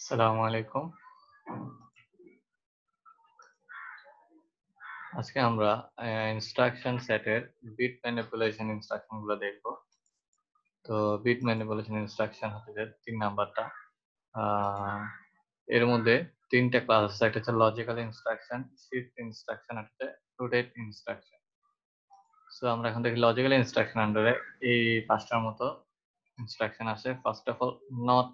আসসালামু আলাইকুম। আজকে আমরা ইনস্ট্রাকশন সেটের বিট ম্যানিপুলেশন ইনস্ট্রাকশন গুলো দেখব। তো বিট ম্যানিপুলেশন ইনস্ট্রাকশন হচ্ছে যে ৩ নাম্বারটা। এর মধ্যে ৩ টা ক্লাস আছে। একটা হচ্ছে লজিক্যাল ইনস্ট্রাকশন, শিফট ইনস্ট্রাকশন আর হচ্ছে রোটেট ইনস্ট্রাকশন। সো আমরা এখন দেখি লজিক্যাল ইনস্ট্রাকশন আন্ডারে এই ৫ টার মতো ইনস্ট্রাকশন আছে। First of all not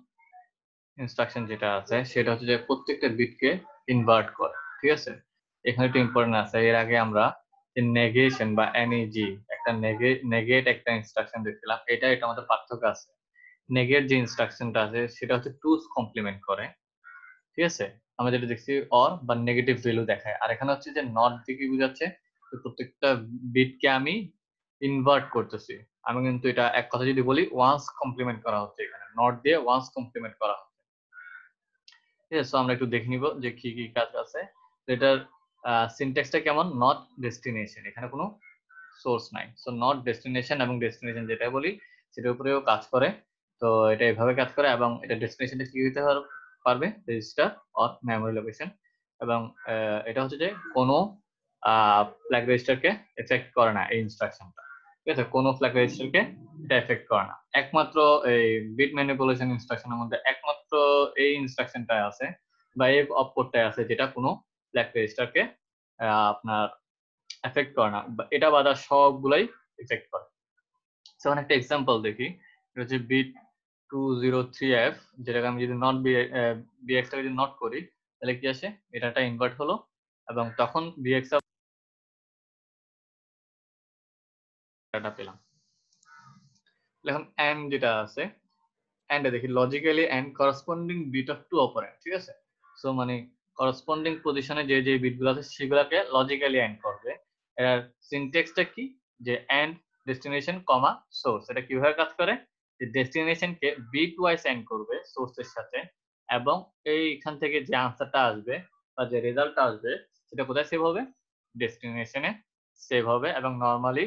instruction যেটা আছে সেটা হচ্ছে যে প্রত্যেকটা বিটকে ইনভার্ট করে। ঠিক আছে? এখানে একটু ইম্পর্টেন্ট আছে। এর আগে আমরা নেগেশন বা এনইজি একটা নেগেট একটা ইনস্ট্রাকশন দেখছিলাম। এটা আমাদের পার্থক্য আছে। নেগেট যে ইনস্ট্রাকশনটা আছে সেটা হচ্ছে টুস কমপ্লিমেন্ট করে। ঠিক আছে? আমরা যেটা দেখছি অর বা নেগেটিভ ভ্যালু দেখায়। আর এখানে হচ্ছে যে নট দিয়ে কি বোঝাচ্ছে? প্রত্যেকটা বিটকে আমি ইনভার্ট করতেছি। আমি কিন্তু এটা এক কথা যদি বলি ওয়ান্স কমপ্লিমেন্ট করা হচ্ছে এখানে। নট দিয়ে ওয়ান্স কমপ্লিমেন্ট করা হচ্ছে। ঠিক আছে? সো আমরা একটু দেখে নিব যে কি কাজ আছে। এটার সিনট্যাক্সটা কেমন? Not destination. এখানে কোনো সোর্স নাই। সো নট ডেস্টিনেশন এবং ডেস্টিনেশন যেটা বলি সেটার উপরেও কাজ করে। তো এটা এভাবে কাজ করে এবং এটা ডেস্টিনেশনটা কি হতে পারবে? রেজিস্টার অর মেমরি লোকেশন এবং এটা হচ্ছে যে কোনো ফ্ল্যাগ রেজিস্টারকে এফেক্ট করে না এই ইনস্ট্রাকশনটা। ঠিক আছে? কোনো ফ্ল্যাগ রেজিস্টারকে এটা এফেক্ট করে না। একমাত্র এই বিট ম্যানিপুলেশন ইনস্ট্রাকশনের মধ্যে একমাত্র এই ইনস্ট্রাকশনটা আছে বা এই অপকোডটাই আছে যেটা কোনো ফ্ল্যাগ রেজিস্টারকে আপনার এফেক্ট করে না। এটা বাদে সবগুলাই এফেক্ট করে। যেমন একটা এক্সাম্পল দেখি। এটা হচ্ছে বিট 203F যেটাকে আমি যদি নট BX টাকে যদি নট করি তাহলে কি আসে? এটা ইনভার্ট হলো এবং তখন BX ডাটা পেলাম। এখন এন্ড যেটা আছে এন্ডে দেখি logically and corresponding bit of two operand. ঠিক আছে? সো মানে করসপন্ডিং পজিশনে যে বিটগুলো আছে সেগুলোকে লজিক্যালি এন্ড করবে। এর সিনট্যাক্সটা কি? যে এন্ড ডেস্টিনেশন কমা সোর্স। এটা কিভাবে কাজ করে? যে ডেস্টিনেশনকে বিট ওয়াইজ এন্ড করবে সোর্সের সাথে এবং এইখান থেকে যে আনসারটা আসবে বা যে রেজাল্টটা আসবে সেটা কোথায় সেভ হবে? ডেস্টিনেশনে সেভ হবে এবং নরমালি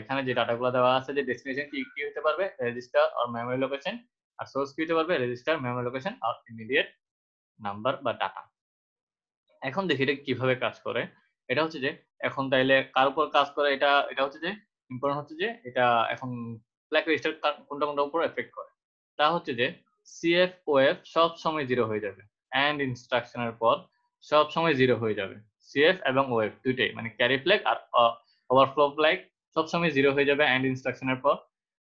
এখানে যে ডাটাগুলো দেওয়া আছে যে ডেস্টিনেশন কি হতে পারবে? রেজিস্টার অর মেমরি লোকেশন আর সোর্স কি হতে পারবে? রেজিস্টার, মেমরি লোকেশন আর ইমিডিয়েট নাম্বার বা ডাটা। এখন দেখি এটা কিভাবে কাজ করে। এটা হচ্ছে যে এখন তাইলে কার উপর কাজ করে এটা হচ্ছে যে ইম্পর্টেন্ট হচ্ছে যে এটা এখন ফ্ল্যাগ রেজিস্টার কোনটার উপর এফেক্ট করে। তা হচ্ছে যে CF OF সব সময় 0 হয়ে যাবে। এন্ড ইনস্ট্রাকশনের পর সব সময় 0 হয়ে যাবে। CF এবং OF দুইটাই মানে ক্যারি ফ্ল্যাগ আর ওভারফ্লো ফ্ল্যাগ সব সময় 0 হয়ে যাবে এন্ড ইনস্ট্রাকশনের পর।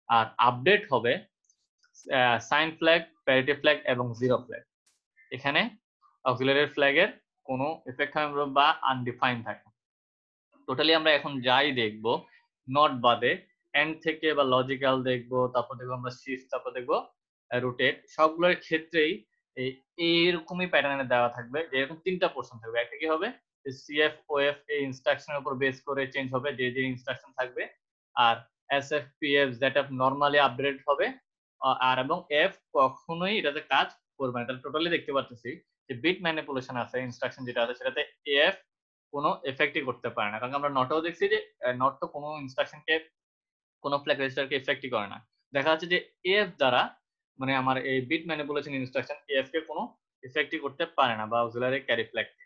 আর আপডেট হবে সাইন ফ্ল্যাগ, প্যারিটি ফ্ল্যাগ এবং জিরো ফ্ল্যাগ। এখানে অক্সিলারি ফ্ল্যাগের কোনো ইফেক্ট হবে বা আনডিফাইন্ড থাকে। টোটালি আমরা এখন যাই দেখব নট বাদে এন্ড থেকে বা লজিক্যাল দেখব, তারপর দেখব আমরা শিফট, তারপর দেখব রোটেট, সবগুলোর ক্ষেত্রেই এইরকমই প্যাটার্নে দেওয়া থাকবে যে এরকম 3টা পোর্শন থাকবে। একটা কি হবে? CF OF এই ইনস্ট্রাকশনের উপর বেস করে চেঞ্জ হবে যে ইনস্ট্রাকশন থাকবে। আর SF PF যেটা নরমালি আপডেট হবে আর এবং F কখনোই এটাতে কাজ করবে না। তাহলে টোটালি দেখতে পাচ্ছি যে বিট ম্যানিপুলেশন আছে ইনস্ট্রাকশন যেটা আছে সেটাতে AF কোনো এফেক্টই করতে পারে না। কারণ আমরা নটেও দেখছি যে নট তো কোনো ইনস্ট্রাকশনকে কোনো ফ্ল্যাগ রেজিস্টারকে এফেক্টই করে না। দেখা যাচ্ছে যে এএফ দ্বারা মানে আমার এই বিট ম্যানিপুলেশন ইনস্ট্রাকশন এএফ কে কোনো এফেক্টই করতে পারে না বা অক্সিলারি ক্যারি ফ্ল্যাগ কে।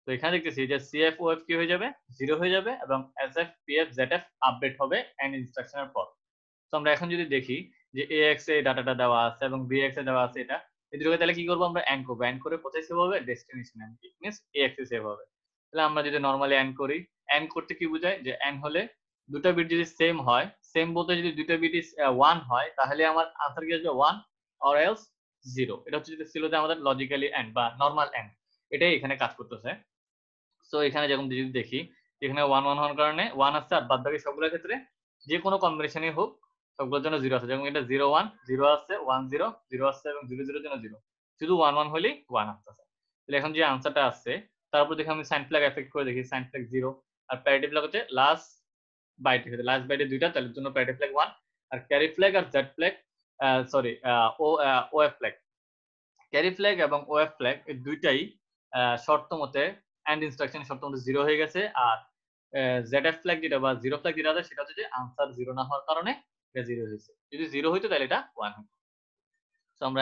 তো এখানে দেখতেছি যে সিএফ ওএফ কি হয়ে যাবে? 0 হয়ে যাবে এবং এসএফ পিএফ জেডএফ আপডেট হবে এন্ড ইনস্ট্রাকশনের পর। তো আমরা এখন যদি দেখি যে এএক্স এ ডাটাটা দেওয়া আছে এবং বিএক্স এ দেওয়া আছে এটা এই দুটোকে তাহলে কি করব? আমরা এন্ড করব। এন্ড করে কোথায় সেভ হবে? ডেস্টিনেশন এন্ড মিন্স এএক্স এ সেভ হবে। তাহলে আমরা যদি নরমালি এন্ড করি, এন্ড করতে কি বোঝায়? যে এন্ড হলে দুটো বিট যদি সেম হয়, সেম বলতে যদি দুটো বিট 1 হয় তাহলে আমার আনসার কি আসবে? 1 অর এলস 0। এটা হচ্ছে যেটা ছিল যে আমাদের লজিক্যালি এন্ড বা নরমাল এন্ড। এটাই এখানে কাজ করতেছে। সো এখানে যেরকম যদি দেখি এখানে 1 1 হওয়ার কারণে 1 আসছে আর বাদবাকি সবগুলোর ক্ষেত্রে যে কোনো কম্বিনেশনই হোক সবগুলোর জন্য 0 আছে। যেমন এটা 0 1 0 আসছে, 1 0 0 আসছে এবং 0 0 এর জন্য 0। শুধু 1 1 হলেই 1 আসছে। তাহলে এখন যে আনসারটা আসছে তারপর দেখি আমি সাইন ফ্ল্যাগ এফেক্ট করে দেখি সাইন ফ্ল্যাগ 0 আর প্যারিটি ফ্ল্যাগ হচ্ছে লাস্ট বাইট থেকে লাস্ট বাইটে দুইটা তাহলে জন্য প্যারিটি ফ্ল্যাগ 1 আর ক্যারি ফ্ল্যাগ আর Z flag sorry OF flag, carry flag এবং ওএফ ফ্ল্যাগ এই দুইটাই শর্ত মতে এন্ড ইনস্ট্রাকশনের শর্ত মতে 0 হয়ে গেছে। আর জেডএফ ফ্ল্যাগ যেটা বা জিরো ফ্ল্যাগ যেটা আছে সেটা হচ্ছে যে আনসার 0 না হওয়ার কারণে এটা 0 হয়েছে। যদি 0 হইতো তাহলে এটা 1 হতো। সো আমরা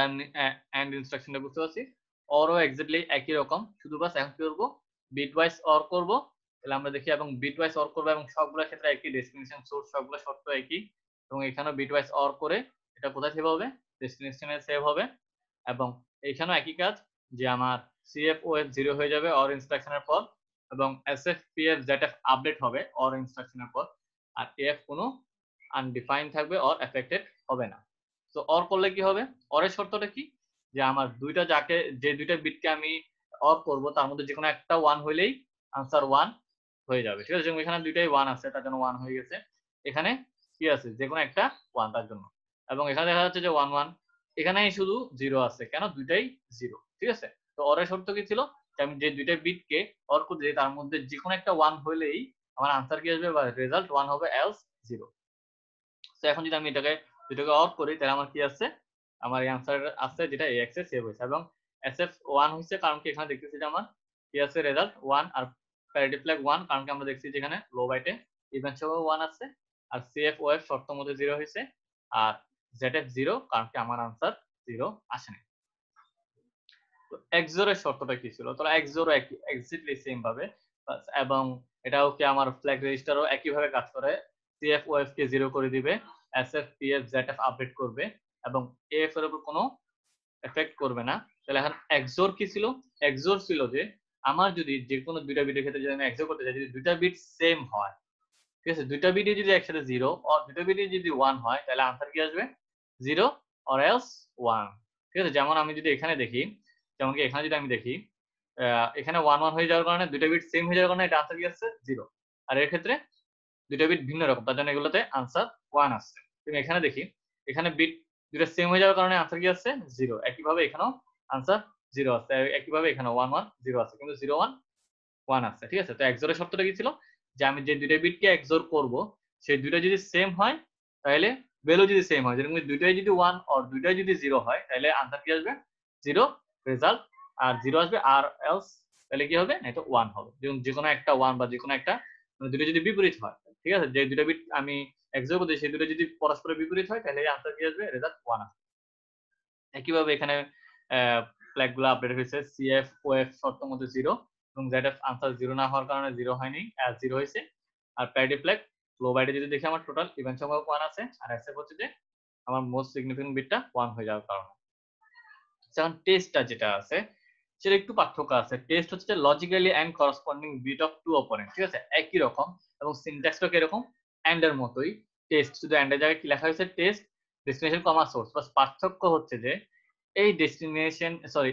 এন্ড ইনস্ট্রাকশনটা বুঝতে পারছি। অরও এক্স্যাক্টলি একই রকম, শুধু বাস এখন কি করবো, বিট ওয়াইজ অর করব। তাহলে আমরা দেখি এবং বিট ওয়াইজ অর করবো এবং সবগুলোর ক্ষেত্রে একই, ডেস্টিনেশন সোর্স সবগুলো শর্ত একই, এবং এখানেও বিট ওয়াইজ অর করে এটা কোথায় সেভ হবে, ডেস্টিনেশনে সেভ হবে। এবং এখানেও একই কাজ, যে আমার CFOF 0 হয়ে যাবে অর ইনস্ট্রাকশনের পর, এবং SFPF ZF আপডেট হবে অর ইনস্ট্রাকশনের পর, আর AF কোনো আনডিফাইন্ড থাকবে অর এফেক্টেড হবে না। তো অর করলে কি হবে, অরের শর্তটা কি, যে আমার যে দুইটা বিটকে আমি অর করব তার মধ্যে যে কোনো একটা 1 হইলেই আনসার 1 হয়ে যাবে, ঠিক আছে। যেমন এখানে দুইটাই 1 আছে, তার জন্য 1 হয়ে গেছে। এখানে কি আছে, যে কোনো একটা 1 তার জন্য, এবং এখানে দেখা যাচ্ছে যে 1 1, এখানে শুধু 0 আছে, কেন, দুইটাই 0, ঠিক আছে। তো অরের শর্ত কি ছিল, যে আমি যে দুইটা বিটকে অর করতে তার মধ্যে যে কোনো একটা 1 হইলেই আমার আনসার কি আসবে, বা রেজাল্ট 1 হবে, এলস 0। তো এখন যদি আমি দুটোকে অফ করি, তাহলে আমার কি আছে, আমার এই আনসার আছে যেটা AX এ সেভ হয়েছে, এবং SF 1 হয়েছে কারণ কি এখানে দেখতেছি যে আমার কি আছে, রেজাল্ট 1, আর প্যারিটি ফ্ল্যাগ 1 কারণ কি আমরা দেখছি যেখানে লো বাইটে ইভেন্ট সহ 1 আছে, আর CFOF শর্ত মধ্যে 0 হয়েছে, আর ZF 0 কারণ কি আমার আনসার 0 আসেনি। তো XOR এর শর্তটা কি ছিল, তাহলে XOR একই এক্স্যাক্টলি সেম ভাবে, এবং এটাও কি আমার ফ্ল্যাগ রেজিস্টারও একই ভাবে কাজ করে, CFOF কে 0 করে দিবে, SFPF ZF আপডেট করবে, এবং AF এর উপর কোনো এফেক্ট করবে না। তাহলে এখন XOR কি ছিল, XOR ছিল যে আমার যদি যে কোনো দুইটা বিটের ক্ষেত্রে যদি আমি XOR করতে চাই, যদি দুইটা বিট সেম হয়, ঠিক আছে, দুইটা বিটই যদি একসাথে 0 আর দুইটা বিটই যদি 1 হয়, তাহলে আনসার কি আসবে, 0 অর এলস 1, ঠিক আছে। যেমন আমি যদি এখানে দেখি, যেমন কি এখানে যদি আমি দেখি, এখানে 1 1 হয়ে যাওয়ার কারণে, দুইটা বিট সেম হয়ে যাওয়ার কারণে এটা আনসার কি আসছে, 0। আর এর ক্ষেত্রে দুইটা বিট ভিন্ন রকম, তার জন্য এগুলোতে আনসার 1 আসছে। তুমি এখানে দেখি, এখানে বিট দুইটা সেম হয়ে যাওয়ার কারণে আনসার কি আসছে, 0। একইভাবে এখানেও আনসার 0 আসছে, একইভাবে এখানে 1 1 0 আছে, কিন্তু 0 1 1 আসছে, ঠিক আছে। তো XOR এর শর্তটা কি ছিল, যে আমি যে দুইটা বিটকে XOR করব, সেই দুইটা যদি সেম হয়, তাহলে ভ্যালু যদি সেম হয়, যেরকম দুইটাই যদি 1 আর দুইটাই যদি 0 হয়, তাহলে আনসার কি আসবে, 0 রেজাল্ট, আর 0 আসবে, আর এলস তাহলে কি হবে, এটা 1 হবে। যেমন যে কোনো একটা 1 বা যে কোনো একটা, মানে দুটো যদি বিপরীত হয়, ঠিক আছে, যে দুটো বিট আমি XOR করতে সেই দুটো যদি পরস্পরের বিপরীত হয়, তাহলে আনসার কি আসবে, রেজাল্ট 1 আসবে। একইভাবে এখানে ফ্ল্যাগগুলো আপডেট হয়েছে, CFOF শর্ত মধ্যে 0, এবং ZF আনসার 0 না হওয়ার কারণে 0 হয়নি, 0 হয়েছে। আর প্যারিটি ফ্ল্যাগ লো বাইটে যদি দেখি, আমার টোটাল ইভেন্ট সংখ্যা 1 আছে, আর SF হচ্ছে যে আমার মোস্ট সিগনিফিকেন্ট বিটটা 1 হয়ে যাওয়ার কারণে। যেমন টেস্টটা যেটা আছে, সেটা একটু পার্থক্য আছে। টেস্ট হচ্ছে logically and corresponding bit of two operand, ঠিক আছে, একই রকম, এবং সিনট্যাক্সটাও এরকম এন্ড এর মতোই। টেস্ট শুধু এন্ড এর জায়গায় কি লেখা হয়েছে, টেস্ট ডেস্টিনেশন কমা সোর্স, বাস পার্থক্য হচ্ছে যে এই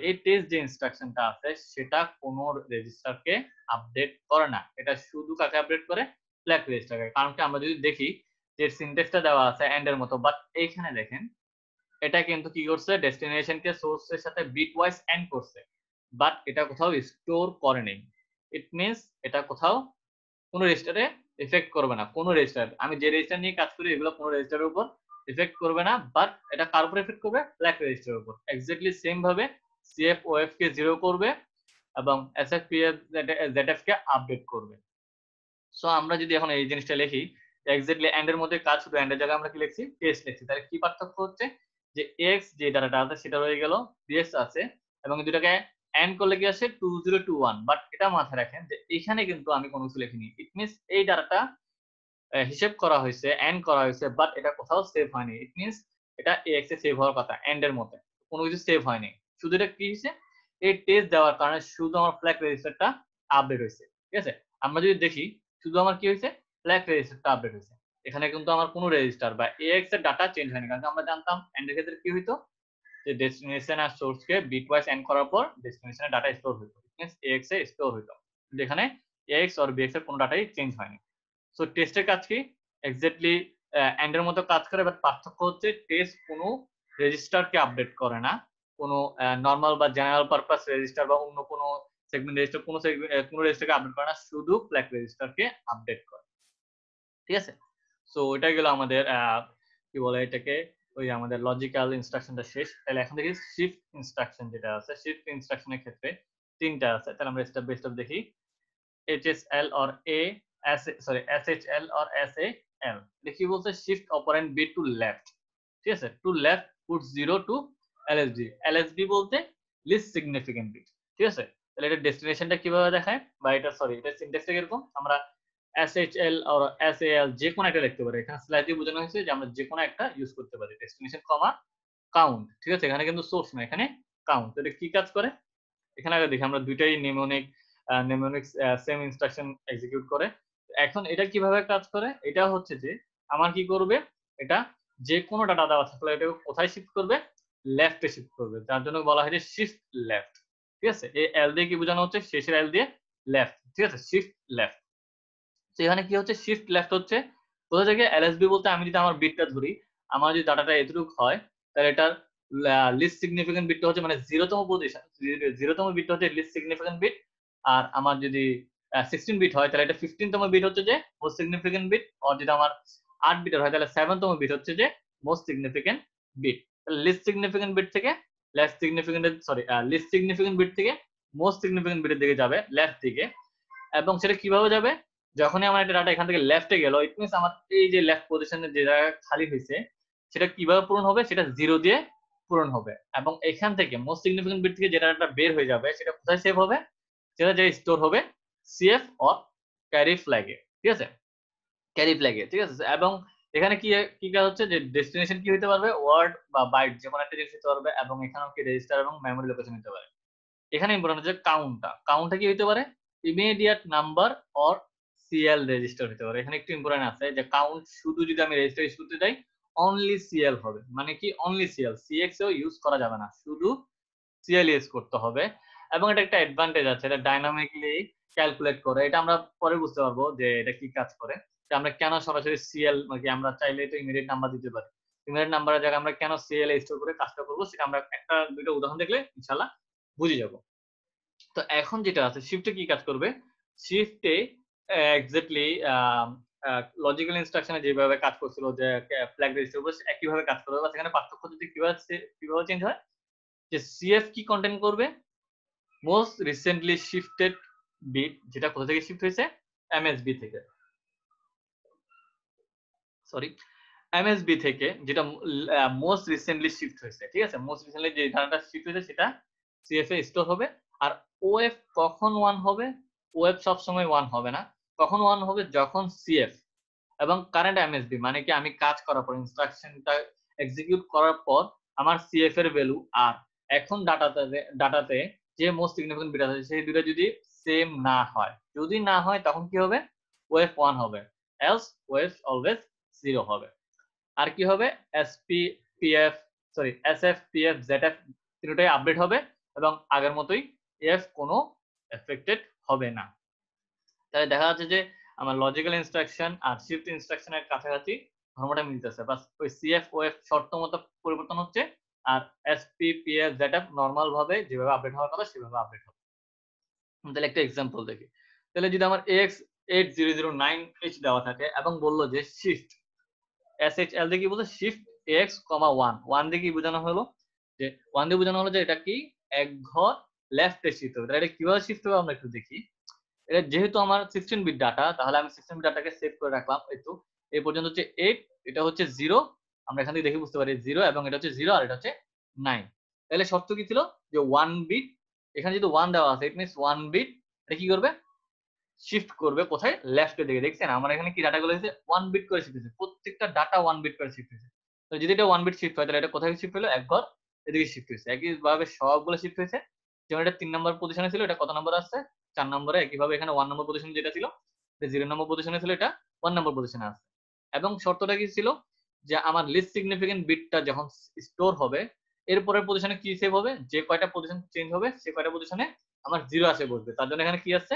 এই টেস্ট যে ইনস্ট্রাকশনটা আছে, সেটা কোনো রেজিস্টারকে আপডেট করে না, এটা শুধু কাকে আপডেট করে, ফ্ল্যাগ রেজিস্টারকে। কারণ কি আমরা যদি দেখি যে সিনট্যাক্সটা দেওয়া আছে এন্ড এর মতো, বাট এইখানে দেখেন এটা কিন্তু কি করছে, ডেস্টিনেশনকে সোর্সের সাথে বিট ওয়াইজ এন্ড করছে, বাট এটা কোথাও স্টোর করে নেই। ইট মিনস এটা কোথাও কোনো রেজিস্টারে এফেক্ট করবে না, কোনো রেজিস্টার, আমি যে রেজিস্টার নিয়ে কাজ করি এগুলো কোনো রেজিস্টারের উপর এফেক্ট করবে না, বাট এটা কার উপর এফেক্ট করবে, ফ্ল্যাগ রেজিস্টারের উপর। এক্স্যাক্টলি সেম ভাবে CFOF কে 0 করবে, এবং SFPF ZF কে আপডেট করবে। সো আমরা যদি এখন এই জিনিসটা লিখি, এক্স্যাক্টলি এন্ড এর মধ্যে কাজ, শুধু এন্ড এর জায়গায় আমরা কি লিখছি, টেস্ট লিখছি। তাহলে কি পার্থক্য হচ্ছে, যে x যে ডাটাটা আছে সেটা রয়ে গেল, ps আছে, এবং দুটাকে এন্ড করলে কি আসে, 2021, বাট এটা মাথায় রাখেন যে এখানে কিন্তু আমি কোনো কিছু লিখিনি। ইট মিনস এই ডাটাটা হিসেব করা হয়েছে, এন্ড করা হয়েছে, বাট এটা কোথাও সেভ হয়নি। ইট মিনস এটা ax এ সেভ হওয়ার কথা, এন্ড এর মধ্যে কোনো কিছু সেভ হয়নি। শুধু এটা কি হয়েছে, এই টেস্ট দেওয়ার কারণে শুধু আমার ফ্ল্যাগ রেজিস্টারটা আপডেট হয়েছে, ঠিক আছে। আমরা যদি দেখি, শুধু আমার কি হয়েছে, ফ্ল্যাগ রেজিস্টারটা আপডেট হয়েছে। এখানে কিন্তু আমার কোনো রেজিস্টার বা ax এর ডাটা চেঞ্জ হয়নি, কারণ আমরা জানতাম এন্ড এর ক্ষেত্রে কি হইতো, যে ডেস্টিনেশন আর সোর্স কে বিটওয়াইজ এন্ড করার পর ডেস্টিনেশনে ডাটা স্টোর হইতো, ইট মিনস ax এ স্টোর হইতো। কিন্তু এখানে ax আর bx এর কোনো ডাটাই চেঞ্জ হয়নি। সো টেস্টের কাজ কি, এক্স্যাক্টলি এন্ড এর মতো কাজ করে, বাট পার্থক্য হচ্ছে টেস্ট কোনো রেজিস্টারকে আপডেট করে না, কোনো নরমাল বা জেনারেল পারপাস রেজিস্টার বা অন্য কোনো সেগমেন্ট রেজিস্টার, কোনো রেজিস্টারকে আপডেট করে না, শুধু ফ্ল্যাগ রেজিস্টারকে আপডেট করে, ঠিক আছে। সো এটা গেল আমাদের কি বলে এটাকে, ওই আমাদের লজিক্যাল ইনস্ট্রাকশনটা শেষ। তাহলে এখন দেখি শিফট ইনস্ট্রাকশন যেটা আছে, শিফট ইনস্ট্রাকশনের ক্ষেত্রে তিনটা আছে। তাহলে আমরা স্টেপ বাই স্টেপ দেখি। HSL or SHL or SAL, দেখি বলছে shift operand bit to left, ঠিক আছে, to left put 0 to LSB, LSB বলতে লিস্ট সিগনিফিকেন্ট বিট, ঠিক আছে। তাহলে এটা ডেস্টিনেশনটা কিভাবে দেখায়, বা এটা সরি এটা সিনট্যাক্সটা কিরকম, আমরা SHL অর SAL যে কোনো একটা লিখতে পারি। এখানে স্ল্যাশ দিয়ে বোঝানো হয়েছে যে আমরা যে কোনো একটা ইউজ করতে পারি, ডেস্টিনেশন কমা কাউন্ট, ঠিক আছে। এখানে কিন্তু সোর্স না, এখানে কাউন্ট। এটা কি কাজ করে, এখানে আগে দেখি আমরা দুইটাই নেমোনিক সেম ইনস্ট্রাকশন এক্সিকিউট করে। এখন এটা কিভাবে কাজ করে, এটা হচ্ছে যে আমার কি করবে, এটা যে কোনো ডাটা দেওয়া থাকলে এটা কোথায় শিফট করবে, লেফটে শিফট করবে, যার জন্য বলা হয় যে শিফট লেফট, ঠিক আছে। এই এল দিয়ে কি বোঝানো হচ্ছে, শেষের এল দিয়ে লেফট, ঠিক আছে, শিফট লেফট। তো এখানে কি হচ্ছে, শিফট লেফট হচ্ছে কোথা থেকে, এলএসবি বলতে আমি যদি আমার বিটটা ধরি, আমার যদি ডাটাটা এতটুকু হয়, তাহলে এটার লিস্ট সিগনিফিকেন্ট বিটটা হচ্ছে মানে জিরোতম পজিশন, জিরোতম বিটটা হচ্ছে লিস্ট সিগনিফিকেন্ট বিট। আর আমার যদি 16 বিট হয় তাহলে এটা 15তম বিট হচ্ছে যে মোস্ট সিগনিফিকেন্ট বিট। আর যদি আমার 8 বিটের হয় তাহলে 7তম বিট হচ্ছে যে most significant bit. Least significant bit থেকে less significant sorry least significant bit থেকে মোস্ট সিগনিফিকেন্ট বিটের দিকে যাবে, লেফট দিকে। এবং সেটা কিভাবে যাবে, যখনই আমার একটা ডাটা এখান থেকে লেফটে গেল, ইট মিনস আমার এই যে লেফট পজিশনে যে জায়গা খালি হয়েছে সেটা কিভাবে পূরণ হবে, সেটা জিরো দিয়ে পূরণ হবে। এবং এখান থেকে মোস্ট সিগনিফিকেন্ট বিট থেকে যে ডাটাটা বের হয়ে যাবে সেটা কোথায় সেভ হবে, সেটা যে স্টোর হবে সিএফ অর ক্যারি ফ্ল্যাগে, ঠিক আছে, ক্যারি ফ্ল্যাগে, ঠিক আছে। এবং এখানে কি কি কাজ হচ্ছে যে ডেস্টিনেশন কি হতে পারবে, ওয়ার্ড বা বাইট যে কোনো একটা জিনিস হতে পারবে, এবং এখানেও কি রেজিস্টার এবং মেমোরি লোকেশন হতে পারে। এখানে ইম্পর্টেন্ট হচ্ছে কাউন্টটা কি হতে পারে, immediate number or CL register হতে পারে। এখানে একটু ইম্পর্টেন্ট আছে যে কাউন্ট শুধু যদি আমি রেজিস্টার ইউজ করতে যাই অনলি সিএল হবে, মানে কি অনলি সিএল, সিএক্স ও ইউজ করা যাবে না, শুধু সিএল ইউজ করতে হবে। এবং এটা একটা অ্যাডভান্টেজ আছে, এটা ডাইনামিকলি ক্যালকুলেট করে, এটা আমরা পরে বুঝতে পারবো যে এটা কি কাজ করে, যে আমরা কেন সরাসরি সিএল মানে আমরা চাইলে তো ইমিডিয়েট নাম্বার দিতে পারি, ইমিডিয়েট নাম্বারের জায়গায় আমরা কেন সিএল স্টোর করে কাজটা করবো, সেটা আমরা একটা দুটো উদাহরণ দেখলে ইনশাআল্লাহ বুঝে যাবো। তো এখন যেটা আছে শিফটে কি কাজ করবে, শিফটে এক্স্যাক্টলি লজিক্যাল ইনস্ট্রাকশনে যেভাবে কাজ করছিল যে ফ্ল্যাগ রেজিস্টার উপর একইভাবে কাজ করবে, বা সেখানে পার্থক্য যদি কিভাবে চেঞ্জ হয়, যে সিএফ কি কন্টেন্ট করবে, মোস্ট রিসেন্টলি শিফটেড বিট, যেটা কোথা থেকে শিফট হয়েছে, এমএসবি থেকে, সরি এমএসবি থেকে, যেটা মোস্ট রিসেন্টলি শিফট হয়েছে, ঠিক আছে, মোস্ট রিসেন্টলি যে ধারণাটা শিফট হয়েছে সেটা সিএফ এ স্টোর হবে। আর ওএফ কখন ওয়ান হবে, ওএফ সবসময় ওয়ান হবে না, কখন ওয়ান হবে, যখন সিএফ এবং কারেন্ট এমএসবি মানে কি আমি কাজ করার পর ইনস্ট্রাকশনটা এক্সিকিউট করার পর আমার সিএফ এর ভ্যালু আর এখন ডাটাতে যে মোস্ট সিগনিফিকেন্ট বিট আছে সেই দুটো যদি সেম না হয়, যদি না হয় তখন কি হবে, ওএফ ওয়ান হবে, এলস ওএফ অলওয়েজ জিরো হবে। আর কি হবে, এসপিপিএফ সরি এসএফপিএফ জেডএফ তিনটাই আপডেট হবে এবং আগের মতোই এফ কোনো এফেক্টেড হবে না। তাহলে দেখা যাচ্ছে যে আমার লজিক্যাল ইনস্ট্রাকশন আর শিফট ইনস্ট্রাকশনের কাছাকাছি ধর্মটা মিলতেছে, বাস ওই সিএফ ওএফ শর্ত মতো পরিবর্তন হচ্ছে, আর এসপিপিএফ জেডএফ নরমাল ভাবে যেভাবে আপডেট হওয়ার কথা সেভাবে আপডেট হবে। তাহলে একটা এক্সাম্পল দেখি, তাহলে যদি আমার AX8009H দেওয়া থাকে এবং বললো যে শিফট SHL দিয়ে কি বলছে, শিফট AX, 1 দিয়ে কি বোঝানো হলো, যে 1 দিয়ে বোঝানো হলো যে এটা কি এক ঘর লেফটে শিফট হবে। তাহলে এটা কিভাবে শিফট হবে আমরা একটু দেখি। এটা যেহেতু আমার 16 বিট ডাটা, তাহলে আমি 16 বিট ডাটাকে সেভ করে রাখলাম, একটু এই পর্যন্ত হচ্ছে 8, এটা হচ্ছে 0, আমরা এখান থেকে দেখে বুঝতে পারি 0, এবং এটা হচ্ছে 0 আর এটা হচ্ছে 9। তাহলে শর্ত কি ছিল, যে 1 বিট, এখানে যেহেতু 1 দেওয়া আছে ইট মিন্স 1 বিট এটা কি করবে, শিফট করবে কোথায়, লেফটের দিকে। দেখছেন আমার এখানে কি ডাটাগুলো হয়েছে 1 বিট করে শিফট হয়েছে, প্রত্যেকটা ডাটা 1 বিট করে শিফট হয়েছে। তো যদি এটা 1 বিট শিফট হয় তাহলে এটা কোথায় শিফট হলো, এক ঘর এদিকে শিফট হয়েছে। একইভাবে সবগুলো শিফট হয়েছে, যেমন এটা 3 নম্বর পজিশনে ছিল, এটা কত নম্বর আসছে, 4 নম্বরে। একইভাবে এখানে 1 নম্বর পজিশন যেটা ছিল, এটা 0 নম্বর পজিশনে ছিল, এটা 1 নম্বর পজিশনে আসছে। এবং শর্তটা কি ছিল, যে আমার লিস্ট সিগনিফিকেন্ট বিটটা যখন স্টোর হবে এরপরের পজিশনে কি সেভ হবে, যে কয়টা পজিশন চেঞ্জ হবে সে কয়টা পজিশনে আমার 0 আসে বসবে, তার জন্য এখানে কি আসছে,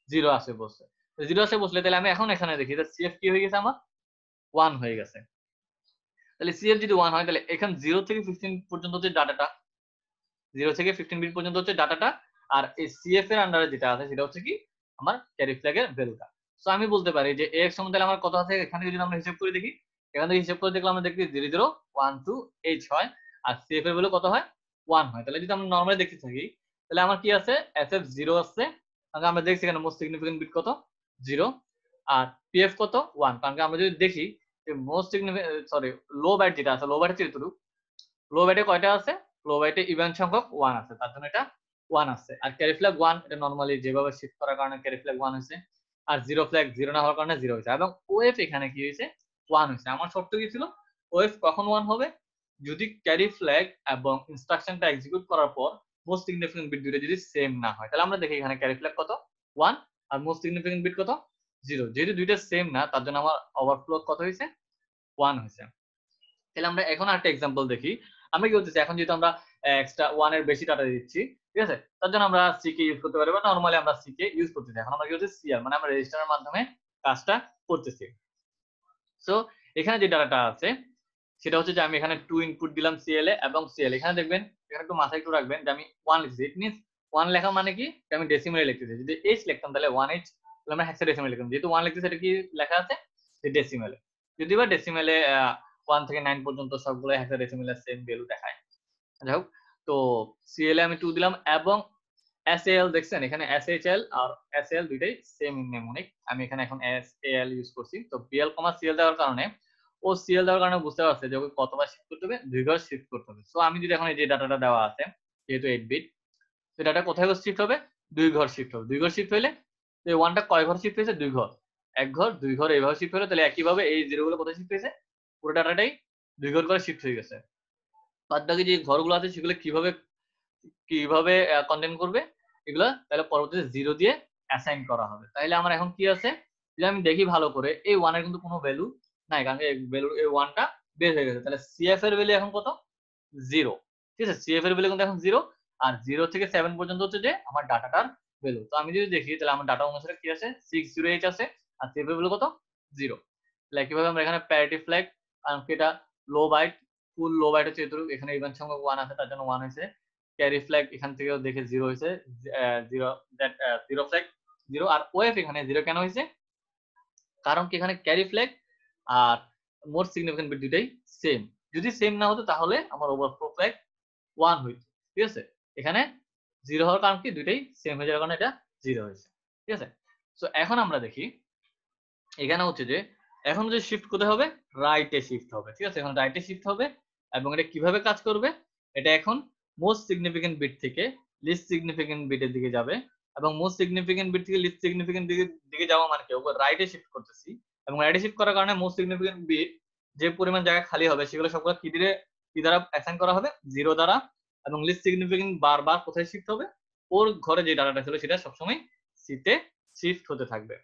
0 আসে বসছে। 0 আসে বসলে তাহলে আমি এখন এখানে দেখি সিএফ কি হয়ে গেছে, আমার 1 হয়ে গেছে। তাহলে সিএফ যদি 1 হয় তাহলে এখানে 0 থেকে 15 পর্যন্ত যে ডাটাটা, 0 থেকে 15 বিট পর্যন্ত হচ্ছে ডাটাটা, আর এই সিএফ এর আন্ডারে যেটা আছে সেটা হচ্ছে কি আমার ক্যারি ফ্ল্যাগের ভ্যালুটা। সো আমি বলতে পারি যে এক্স সমান তাহলে আমার কত আছে, এখান থেকে যদি আমরা হিসাব করে দেখি, এখান থেকে হিসাব করে দেখলে আমরা দেখি 00128 হয়, আর সিএফ এর ভ্যালু কত হয়, 1 হয়। তাহলে যদি আমরা নরমালি দেখতে থাকি তাহলে আমার কি আছে, এসএফ 0 আছে, কারণ আমরা দেখছি এখানে মোস্ট সিগনিফিকেন্ট বিট কত 0, আর পিএফ কত 1, কারণ আমরা যদি দেখি যে মোস্ট সিগনিফিকেন্ট সরি লো বাইট যেটা আছে, লো বাইট হচ্ছে এতটুকু, লো বাইটে কয়টা আছে লো বাইটে ইভেন সংখ্যক 1 আছে, তার জন্য এটা 1 আছে। আর ক্যারি ফ্ল্যাগ 1 এটা নরমালি যেভাবে শিফট করার কারণে ক্যারি ফ্ল্যাগ 1 হয়েছে। আর জিরো ফ্ল্যাগ 0 না হওয়ার কারণে 0 হয়েছে। এবং ওএফ এখানে কি হয়েছে 1 হয়েছে। আমার শর্ত কি ছিল, ওএফ কখন 1 হবে, যদি ক্যারি ফ্ল্যাগ এবং ইনস্ট্রাকশনটা এক্সিকিউট করার পর মোস্ট সিগনিফিকেন্ট বিট দুটো যদি সেম না হয়। তাহলে আমরা দেখি এখানে ক্যারি ফ্ল্যাগ কত 1 আর মোস্ট সিগনিফিকেন্ট বিট কত 0। যেহেতু দুইটা সেম না তার জন্য আমার ওভারফ্লো কত হয়েছে 1 হয়েছে। তাহলে আমরা এখন আরেকটা এক্সাম্পল দেখি। আমরা কি করতেছি, এখন যেহেতু আমরা এক্সট্রা 1 এর বেশি ডাটা দিচ্ছি, ঠিক আছে, তার জন্য আমরা সি কে ইউজ করতে পারি, বা নরমালি আমরা সি কে ইউজ করতেছি। এখন আমরা কি হচ্ছে সিআর, মানে আমরা রেজিস্টারের মাধ্যমে কাজটা করতেছি। সো এখানে যে ডাটাটা আছে সেটা হচ্ছে যে আমি এখানে 2 ইনপুট দিলাম সিএল এ এবং সিএল। এখানে দেখবেন, এখানে একটু মাথায় একটু রাখবেন যে আমি 1 লিখছি। ইট মিন্স 1 লেখা মানে কি, আমি ডেসিমেলে লিখতেছি। যদি এইচ লিখতাম তাহলে 1h, তাহলে আমরা হেক্সাডেসিমেলে লিখতাম। যেহেতু 1 লিখতেছি, এটা কি লেখা আছে যে ডেসিমেলে। যদি বা ডেসিমেলে 1 থেকে 9 পর্যন্ত সবগুলো হেক্সাডেসিমেলের সেম ভ্যালু দেখায়। যাই হোক, তো সিএল এ আমি 2 দিলাম এবং এসএল দেখছেন এখানে এসএইচএল আর এসএল দুইটাই সেম নেমোনিক। আমি এখানে এখন এসএল ইউজ করছি। তো বিএল কমা সিএল দেওয়ার কারণে ও সিএল দেওয়ার কারণে বুঝতে পারছে যে ওকে কতবার শিফট করতে হবে, 2 বার শিফট করতে হবে। সো আমি যদি এখন এই যে ডাটাটা দেওয়া আছে যেহেতু 8 বিট, তো ডাটা কোথায় শিফট হবে, 2 ঘর শিফট হবে। 2 ঘর শিফট হইলে এই 1টা কয় ঘর শিফট হয়েছে, 2 ঘর। 1 ঘর 2 ঘর এইভাবে শিফট হলো, তাহলে একইভাবে এই জিরো গুলো কোথায় শিফট হয়েছে, পুরো ডাটাটাই 2 ঘর করে শিফট হয়ে গেছে। বাদ বাকি যে ঘরগুলো আছে সেগুলো কিভাবে কিভাবে কন্টেন্ট করবে এগুলা, তাহলে পরবর্তীতে 0 দিয়ে অ্যাসাইন করা হবে। তাহলে আমার এখন কি আছে, যদি আমি দেখি ভালো করে, এই 1 এর কিন্তু কোনো ভ্যালু নাই, কারণ এই ভ্যালু এই 1 টা বের হয়ে গেছে। তাহলে সিএফ এর ভ্যালু এখন কত, 0। ঠিক আছে, সিএফ এর ভ্যালু কিন্তু এখন 0। আর 0 থেকে 7 পর্যন্ত হচ্ছে যে আমার ডাটাটার ভ্যালু। তো আমি যদি দেখি তাহলে আমার ডাটা অনুসারে কি আছে, 60h আছে, আর সিএফ এর ভ্যালু কত, 0। তাহলে কিভাবে আমরা এখানে প্যারিটি ফ্ল্যাগ, কারণ এটা লো বাইট, ফুল লো বাইট হচ্ছে এতটুকু, এখানে ইভেন সংখ্যক 1 আছে তার জন্য 1 হয়েছে। ক্যারি ফ্ল্যাগ এখান থেকেও দেখে 0 হয়েছে, 0 দ্যাট 0 ফ্ল্যাগ 0। আর ওএফ এখানে 0 কেন হয়েছে, কারণ কি এখানে ক্যারি ফ্ল্যাগ আর মোস্ট সিগনিফিকেন্ট বিট দুটাই সেম। যদি সেম না হতো তাহলে আমার ওভারফ্লো ফ্ল্যাগ 1 হইতো। ঠিক আছে, এখানে 0 হওয়ার কারণ কি, দুইটাই সেম হয়ে যাওয়ার কারণে এটা 0 হয়েছে। ঠিক আছে, সো এখন আমরা দেখি এখানে হচ্ছে যে এখন যে শিফট করতে হবে, রাইটে শিফট হবে। ঠিক আছে, এখন রাইটে শিফট হবে এবং এটা কিভাবে কাজ করবে, এটা এখন মোস্ট সিগনিফিকেন্ট বিট থেকে লিস্ট সিগনিফিকেন্ট বিটের দিকে যাবে, এবং মোস্ট সিগনিফিকেন্ট বিট থেকে লিস্ট সিগনিফিকেন্ট দিকে যাওয়া মানে কি, ওপর রাইটে শিফট করতেছি, এবং রাইটে শিফট করার কারণে মোস্ট সিগনিফিকেন্ট বিট যে পরিমাণ জায়গা খালি হবে সেগুলো সবগুলো কি দ্বারা অ্যাসাইন করা হবে, 0 দ্বারা। এবং লিস্ট সিগনিফিকেন্ট বারবার কোথায় শিফট হবে, ওর ঘরে যে ডাটাটা ছিল সেটা সবসময় সিতে শিফট হতে থাকবে।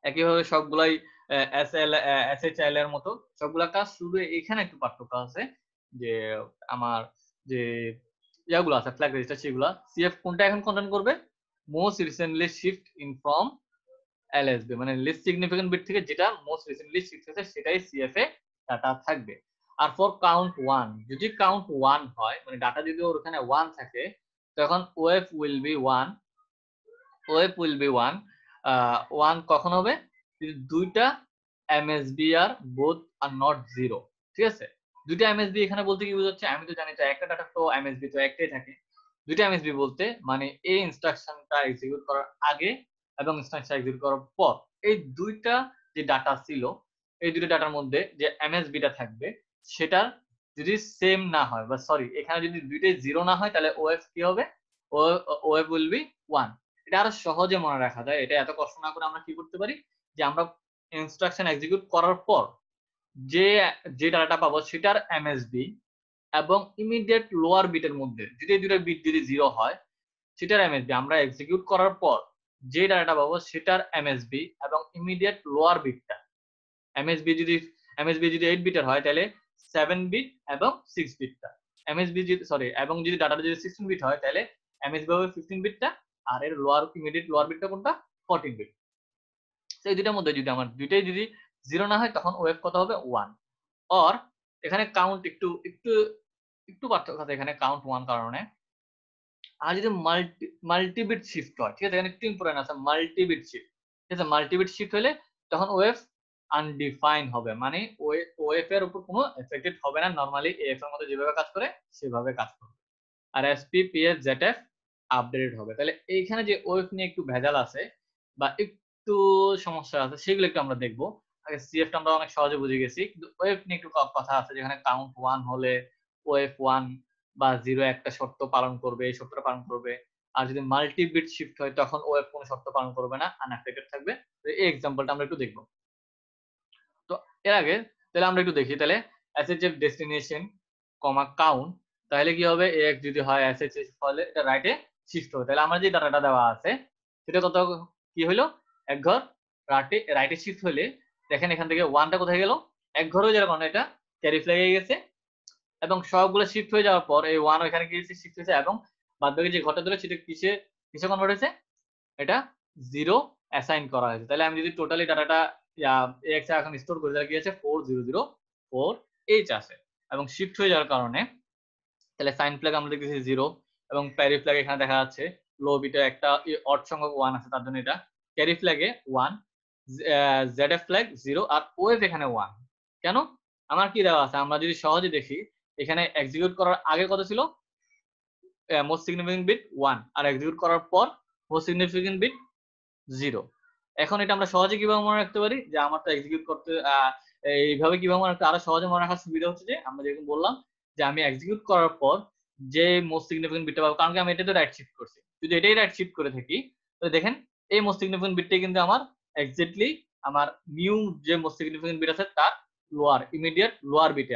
একইভাবে সবগুলাই এসএইচএল এর মতো সবগুলা কাজ, শুধু এখানে একটু পার্থক্য আছে যে আমার যে ইয়াগুলো আছে ফ্ল্যাগ রেজিস্টার, সেগুলা সিএফ কোনটা এখন কন্টেন্ট করবে, most recently shift in from LSB, মানে লিস্ট সিগনিফিকেন্ট বিট থেকে যেটা মোস্ট রিসেন্টলি শিফট হয়েছে সেটাই সিএফ এ ডাটা থাকবে। আর ফর কাউন্ট 1, যদি কাউন্ট 1 হয়, মানে ডাটা যদি ওর ওখানে 1 থাকে, তখন OF will be 1, web will be 1। 1 কখন হবে, যদি দুইটা এমএসবি আর বোথ আর নট 0। ঠিক আছে, দুইটা এমএসবি এখানে বলতে কি বোঝাচ্ছে, আমি তো জানি তো একটা ডাটা তো এমএসবি তো একটাই থাকে। দুইটা এমএসবি বলতে মানে এই ইনস্ট্রাকশনটা এক্সিকিউট করার আগে এবং ইনস্ট্রাকশন এক্সিকিউট করার পর এই দুইটা যে ডাটা ছিল, এই দুইটা ডাটার মধ্যে যে এমএসবিটা থাকবে সেটার যদি সেম না হয়, বা সরি এখানে যদি দুইটাই 0 না হয়, তাহলে ওএফ কি হবে, ওএফ উইল বি 1। এটা আরো সহজে মনে রাখা যায়। এটা এত কষ্ট না করে আমরা কি করতে পারি, যে আমরা ইনস্ট্রাকশন এক্সিকিউট করার পর যে যে ডাটাটা পাবো সেটার এমএসবি এবং ইমিডিয়েট লোয়ার বিটের মধ্যে যদি এই দুটো বিট যদি 0 হয়, সেটার এমএসবি আমরা এক্সিকিউট করার পর যে ডাটাটা পাবো সেটার এমএসবি এবং ইমিডিয়েট লোয়ার বিটটা, এমএসবি যদি 8 বিটের হয় তাহলে 7 বিট এবং 6 বিটটা, এমএসবি যদি সরি এবং যদি ডাটাটা যদি 16 বিট হয় তাহলে এমএসবি হবে 15 বিটটা, আর এর লোয়ার ইমিডিয়েট লোয়ার বিটটা কোনটা, 14 বিট। তো এই দুইটার মধ্যে যদি আমার দুইটাই যদি 0 না হয় তখন ওয়েভ কত হবে, 1। অর এখানে কাউন্ট একটু একটু একটু পার্থক্য আছে এখানে কাউন্ট 1 কারণে। আর যদি মাল্টিবিট শিফট হয়, ঠিক আছে, এখানে একটু ইম্পর্টেন্ট আছে মাল্টিবিট শিফট। ঠিক আছে, মাল্টিবিট শিফট হলে তখন ওয়েভ আনডিফাইন হবে, মানে ওয়েভ এর উপর কোনো এফেক্টেড হবে না, নরমালি এফ এর মধ্যে যেভাবে কাজ করে সেভাবে কাজ করবে। আর এসপি পিএস জেডএফ আপডেটেড হবে। তাহলে এইখানে যে ওয়েভ নিয়ে একটু ভেজাল আছে বা একটু সমস্যা আছে সেগুলো একটু আমরা দেখবো। আগে সিএফটা আমরা অনেক সহজে বুঝে গেছি, কিন্তু ওয়েভ নিয়ে একটু কথা আছে, যেখানে কাউন্ট 1 হলে ওয়েভ 1 বা 0 একটা শর্ত পালন করবে, এই শর্তটা পালন করবে। আর যদি মাল্টি বিট শিফট হয় তখন ওয়েভ কোনো শর্ত পালন করবে না, আনএফেক্টেড থাকবে। তো এই এক্সাম্পলটা আমরা একটু দেখব। তো এর আগে তাহলে আমরা একটু দেখি তাহলে SHF ডেস্টিনেশন কমা কাউন্ট, তাহলে কি হবে AX যদি হয় SHF হলে এটা রাইটে শিফট হবে। তাহলে আমার যে ডাটাটা দেওয়া আছে সেটা কত কি হলো এক ঘর রাইটে শিফট হলে দেখেন এখান থেকে 1টা কোথায় গেল এক ঘর হয়ে যাওয়ার কারণে এটা ক্যারি ফ্ল্যাগে গেছে এবং সবগুলো শিফট হয়ে যাওয়ার পর এই 1 ওখানে গিয়েছে শিফট হয়েছে এবং বাদবাকি যে ঘরটা দিল সেটা কিসে কনভার্ট হয়েছে এটা 0 অ্যাসাইন করা হয়েছে। তাহলে আমি যদি টোটালি ডাটাটা AX এ এখন স্টোর করি তাহলে কি আছে 4004H আছে এবং শিফট হয়ে যাওয়ার কারণে তাহলে সাইন ফ্ল্যাগ আমরা দেখতেছি 0 এবং প্যারি ফ্ল্যাগ এখানে দেখা যাচ্ছে লো বিটে একটা অড সংখ্যক 1 আছে তার জন্য এটা ক্যারি ফ্ল্যাগে 1 ZF ফ্ল্যাগ 0 আর ওয়েভ এখানে 1 কেন আমার কি দেওয়া আছে আমরা যদি সহজে দেখি এখানে এক্সিকিউট করার আগে কত ছিল মোস্ট সিগনিফিকেন্ট বিট 1 আর এক্সিকিউট করার পর মোস্ট সিগনিফিকেন্ট বিট 0। এখন এটা আমরা সহজে কিভাবে মনে রাখতে পারি যে আমার তো এক্সিকিউট করতে এইভাবে কিভাবে মনে রাখতে আরো সহজে মনে রাখার সুবিধা হচ্ছে যে আমরা যেরকম বললাম যে আমি এক্সিকিউট করার পর যে মোস্ট সিগনিফিকেন্ট বিটটা পাবো কারণ কি আমি এটাতে রাইট শিফট করছি যদি এটাই রাইট শিফট করে থাকি তাহলে দেখেন এই মোস্ট সিগনিফিকেন্ট বিটটাই কিন্তু আমার এক্স্যাক্টলি আমার নিউ যে মোস্ট সিগনিফিকেন্ট বিট আছে তার ইমিডিয়েট লোয়ার বিটে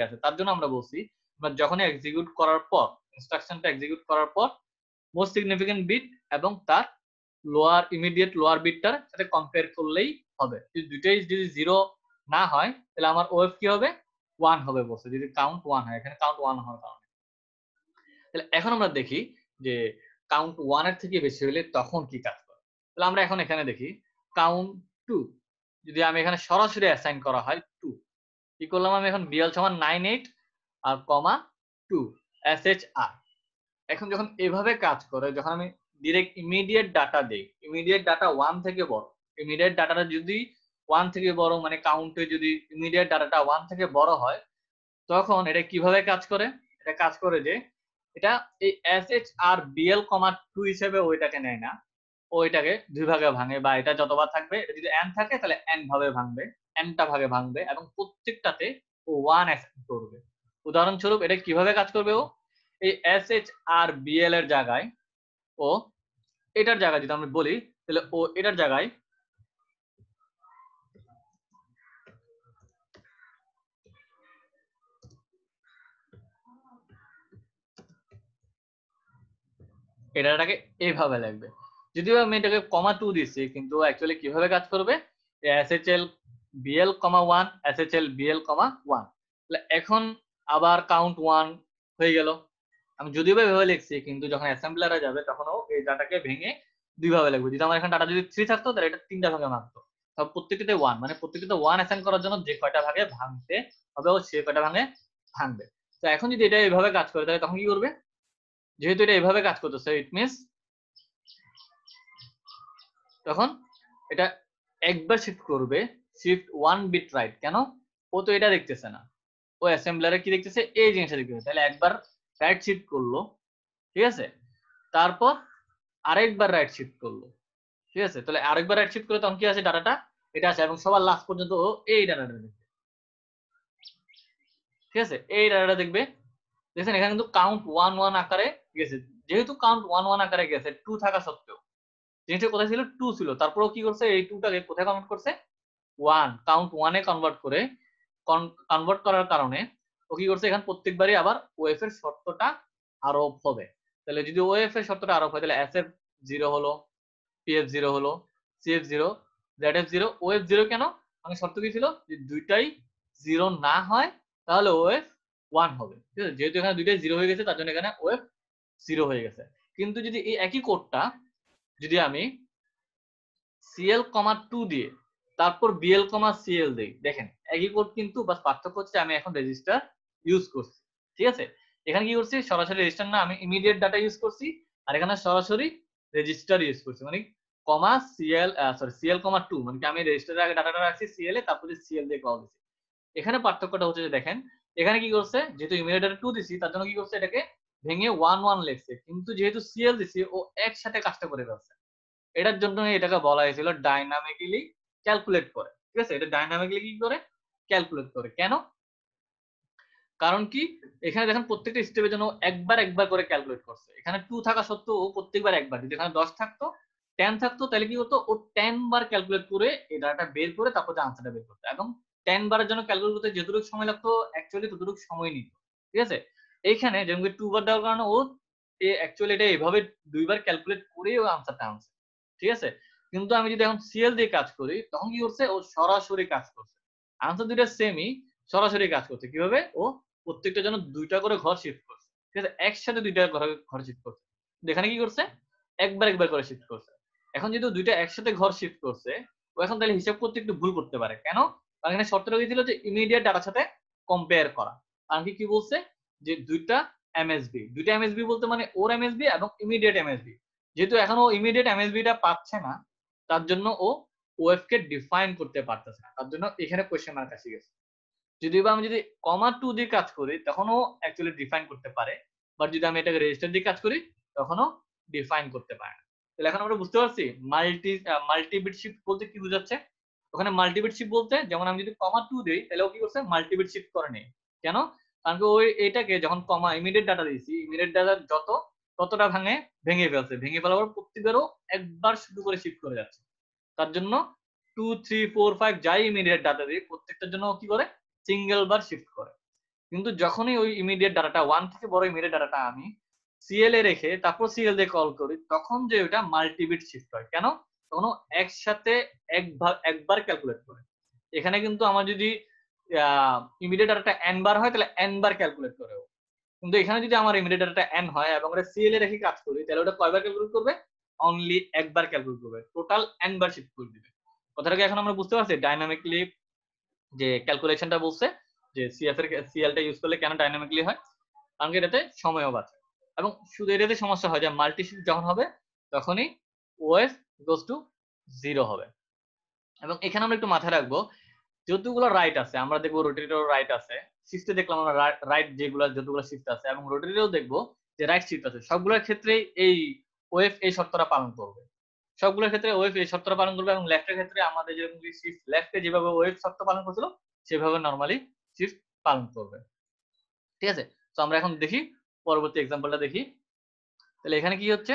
আছে তার জন্য আমরা বলছি যখনই এক্সিকিউট করার পর ইনস্ট্রাকশনটা এক্সিকিউট করার পর মোস্ট সিগনিফিকেন্ট বিট এবং তার ইমিডিয়েট লোয়ার বিটটার সাথে কম্পেয়ার করলেই হবে। যদি দুইটাই যদি 0 না হয় তাহলে আমার ওয়েভ কি হবে 1 হবে বলছে যদি কাউন্ট 1 হয় এখানে কাউন্ট 1 হওয়ার কারণে। তাহলে এখন আমরা দেখি যে কাউন্ট 1 এর থেকে বেশি হলে তখন কি কাজ করে। তাহলে আমরা এখন এখানে দেখি কাউন্ট 2 যদি আমি এখানে সরাসরি অ্যাসাইন করা হয় 2 কি করলাম আমি এখন BL সমান 98 আর কমা 2 SHR। এখন যখন এভাবে কাজ করে যখন আমি ডিরেক্ট ইমিডিয়েট ডাটা দেই ইমিডিয়েট ডাটা 1 থেকে বড় ইমিডিয়েট ডাটাটা যদি 1 থেকে বড় মানে কাউন্টে যদি ইমিডিয়েট ডাটাটা 1 থেকে বড় হয় তখন এটা কিভাবে কাজ করে এটা কাজ করে যে এটা এই SHR BL 2 হিসেবে ওইটাকে নেয় না ওইটাকে দুই ভাগে ভাঙে বা এটা যতবার থাকবে এটা যদি n থাকে তাহলে n ভাবে ভাঙবে nটা ভাগে ভাঙবে এবং প্রত্যেকটাতে ও 1 অ্যাসাইন করবে। উদাহরণস্বরূপ এটা কিভাবে কাজ করবে ও এই SHR BL এর জায়গায় ও এটার জায়গায় যদি আমি বলি তাহলে ও এটার জায়গায় এটাকে এইভাবে লিখবে যদিও আমি এটাকে কমা 2 দিচ্ছি কিন্তু অ্যাকচুয়ালি কিভাবে কাজ করবে SHL BL 1 SHL BL 1 তাহলে এখন আবার কাউন্ট 1 হয়ে গেল আমি যদিও ভেবে লিখছি কিন্তু যখন অ্যাসেম্বলারে যাবে তখন ও এই ডাটাকে ভেঙে দুই ভাবে লিখবে যদি আমার এখানে ডাটা যদি 3 থাকতো তাহলে এটা তিনটা ভাগে ভাঙতো তবে প্রত্যেকটাতে 1 মানে প্রত্যেকটাতে 1 অ্যাসাইন করার জন্য যে কয়টা ভাগে ভাঙতে হবে ও সে কয়টা ভাগে ভাঙবে। তো এখন যদি এটা এইভাবে কাজ করে তাহলে তখন কি করবে যেহেতু এটা এইভাবে কাজ করতেছে ইট মিন্স তখন এটা একবার শিফট করবে শিফট 1 বিট রাইট কেন ও তো এটা দেখতেছে না ও অ্যাসেম্বলারে কি দেখতেছে এই জিনিসটা দেখতেছে তাহলে একবার রাইট শিফট করলো ঠিক আছে তারপর আরেকবার রাইট শিফট করলো ঠিক আছে তাহলে আরেকবার রাইট শিফট করলে তখন কি আছে ডাটাটা এটা আছে এবং সবার লাস্ট পর্যন্ত ও এই ডাটাটা দেখবে ঠিক আছে এই ডাটাটা দেখবে দেখছেন এখানে কিন্তু কাউন্ট 1 আকারে গেছে যেহেতু কাউন্ট 1 আকারে গেছে 2 থাকা সত্ত্বেও জিনিসটা কোথায় ছিল 2 ছিল তারপরেও কি করছে এই 2টাকে কোথায় কনভার্ট করছে 1 কাউন্ট 1 এ কনভার্ট করে কনভার্ট করার কারণে ও কি করছে এখানে প্রত্যেকবারই আবার ওএফ এর শর্তটা আরোপ হবে তাহলে যদি ওএফ এর শর্তটা আরোপ হয় তাহলে এসএফ 0 হলো পিএফ 0 হলো সিএফ 0 জেডএফ 0 ওএফ 0 কেন মানে শর্ত কি ছিল যে দুইটাই 0 না হয় তাহলে ওএফ 1 হবে ঠিক আছে যেহেতু এখানে দুইটাই 0 হয়ে গেছে তার জন্য এখানে ওএফ 0 হয়ে গেছে কিন্তু যদি এই একই কোডটা যদি আমি CL 2 দিয়ে তারপর BL CL দেই দেখেন একই কোড কিন্তু বাস পার্থক্য হচ্ছে আমি এখন রেজিস্টার ইউজ করছি ঠিক আছে এখানে কি করছি সরাসরি রেজিস্টার না আমি ইমিডিয়েট ডাটা ইউজ করছি আর এখানে সরাসরি রেজিস্টার ইউজ করছি মানে কমা CL CL 2 মানে কি আমি রেজিস্টারের আগে ডাটাটা রাখছি CL এ তারপর CL দিয়ে কল দিছি এখানে পার্থক্যটা হচ্ছে যে দেখেন এখানে কি করছে যেহেতু ইমিডিয়েট ডাটা 2 দিছি তার জন্য কি করছে এটাকে ভেঙে 1 লিখছে কিন্তু যেহেতু CL দিছি ও একসাথে কাজটা করে ফেলছে এটার জন্য এটাকে বলা হয়েছিল ডাইনামিক্যালি ক্যালকুলেট করে ঠিক আছে এটা ডাইনামিক্যালি কি করে ক্যালকুলেট করে কেন কারণ কি এখানে দেখেন প্রত্যেকটা স্টেপের জন্য একবার একবার করে ক্যালকুলেট করছে। এখানে 2 থাকা সত্ত্বেও ও প্রত্যেকবার একবার। যদি এখানে 10 থাকতো 10 থাকতো তাহলে কি হতো ও 10 বার ক্যালকুলেট করে এই ডাটাটা বের করে তারপর যে আনসারটা বের করতো এবং 10 বারের জন্য ক্যালকুলেট করতে যতটুকু সময় লাগতো অ্যাকচুয়ালি ততটুকু সময় নিত। ঠিক আছে? এইখানে যেমন 2 বার দেওয়ার কারণে ও অ্যাকচুয়ালি এটা এভাবে 2 বার ক্যালকুলেট করেই ও আনসারটা আনছে। ঠিক আছে? কিন্তু আমি যদি এখন সিএল দিয়ে কাজ করি তখন কি করছে ও সরাসরি কাজ করছে। আনসার দুইটা সেমই সরাসরি কাজ করছে। কিভাবে? ও প্রত্যেকটার জন্য ২ টা করে ঘর শিফট করছে। ঠিক আছে? একসাথে ২ টা ঘর শিফট করছে। কিন্তু এখানে কি করছে? একবার একবার করে শিফট করছে। এখন যেহেতু ২ টা একসাথে ঘর শিফট করছে, ও এখন তাহলে হিসাব করতে একটু ভুল করতে পারে। কেন? কারণ এখানে শর্তটা কি ছিল যে ইমিডিয়েট ডাটার সাথে কম্পেয়ার করা। কারণ কি বলছে? যে ২ টা এমএসবি। ২ টা এমএসবি বলতে মানে ওর এমএসবি এবং ইমিডিয়েট এমএসবি। যেহেতু এখন ও ইমিডিয়েট এমএসবিটা পাচ্ছে না, তার জন্য ও ওএফ কে ডিফাইন করতে পারতেছে না। তার জন্য এখানে কোয়েশ্চেন মার্ক এসে গেছে। যদিও বা আমি যদি কমা 2 দিয়ে কাজ করি তখনও অ্যাকচুয়ালি ডিফাইন করতে পারে। বাট যদি আমি এটাকে রেজিস্টার দিয়ে কাজ করি তখনও ডিফাইন করতে পারে না। তাহলে এখন আমরা বুঝতে পারছি মাল্টি বিট শিফট বলতে কি বোঝাচ্ছে? ওখানে মাল্টি বিট শিফট বলতে যেমন আমি যদি কমা 2 দেই তাহলে ও কি করছে মাল্টি বিট শিফট করে নেই। কেন? কারণ কি ওই এটাকে যখন কমা ইমিডিয়েট ডাটা দিয়েছি, ইমিডিয়েট ডাটা ততটা ভেঙে ফেলছে। ভেঙে ফেলার পর প্রত্যেকবারও একবার শুধু করে শিফট করে যাচ্ছে। তার জন্য 2, 3, 4, 5 যাই ইমিডিয়েট ডাটা দিই প্রত্যেকটার জন্য ও কি করে সিঙ্গেল বার শিফট করে। কিন্তু যখনই ওই ইমিডিয়েট ডাটাটা 1 থেকে বড় ইমিডিয়েট ডাটাটা আমি সিএল এ রেখে তারপর সিএল দিয়ে কল করি তখন যে ওটা মাল্টিবিট শিফট হয়। কেন? তখন ও একসাথে একবার ক্যালকুলেট করে। এখানে কিন্তু আমার যদি ইমিডিয়েট ডাটাটা n বার হয় তাহলে n বার ক্যালকুলেট করে ও। কিন্তু এখানে যদি আমার ইমিডিয়েট ডাটাটা n হয় এবং ওটা সিএল এ রেখে কাজ করি তাহলে ওটা কয়বার ক্যালকুলেট করবে? অনলি একবার ক্যালকুলেট করবে। টোটাল n বার শিফট করে দিবে। কথাটা কি এখন আমরা বুঝতে পারছি? ডাইনামিকলি যে ক্যালকুলেশনটা বলছে যে সিএল টা ইউজ করলে কেন ডাইনামিকলি হয়? কারণ কি এটাতে সময়ও বাঁচে এবং শুধু এটাতে সমস্যা হয় যে মাল্টি শিফট যখন হবে তখনই ওএস ইকুয়ালস টু 0 হবে। এবং এখানে আমরা একটু মাথায় রাখবো যতগুলো রাইট আছে আমরা দেখবো রোটেটরও রাইট আছে, শিফটে দেখলাম আমরা রাইট যতগুলো শিফট আছে এবং রোটেটরেও দেখবো যে রাইট শিফট আছে। সবগুলোর ক্ষেত্রেই এই ওএফ এই শর্তটা পালন করবে। সবগুলোর ক্ষেত্রে ওয়েভ এই শর্তটা পালন করবে এবং লেফটের ক্ষেত্রে আমাদের যেরকম শিফট লেফটে যেভাবে ওয়েভ শর্ত পালন করছিল সেভাবে নরমালি শিফট পালন করবে। ঠিক আছে? তো আমরা এখন দেখি পরবর্তী এক্সাম্পলটা দেখি। তাহলে এখানে কি হচ্ছে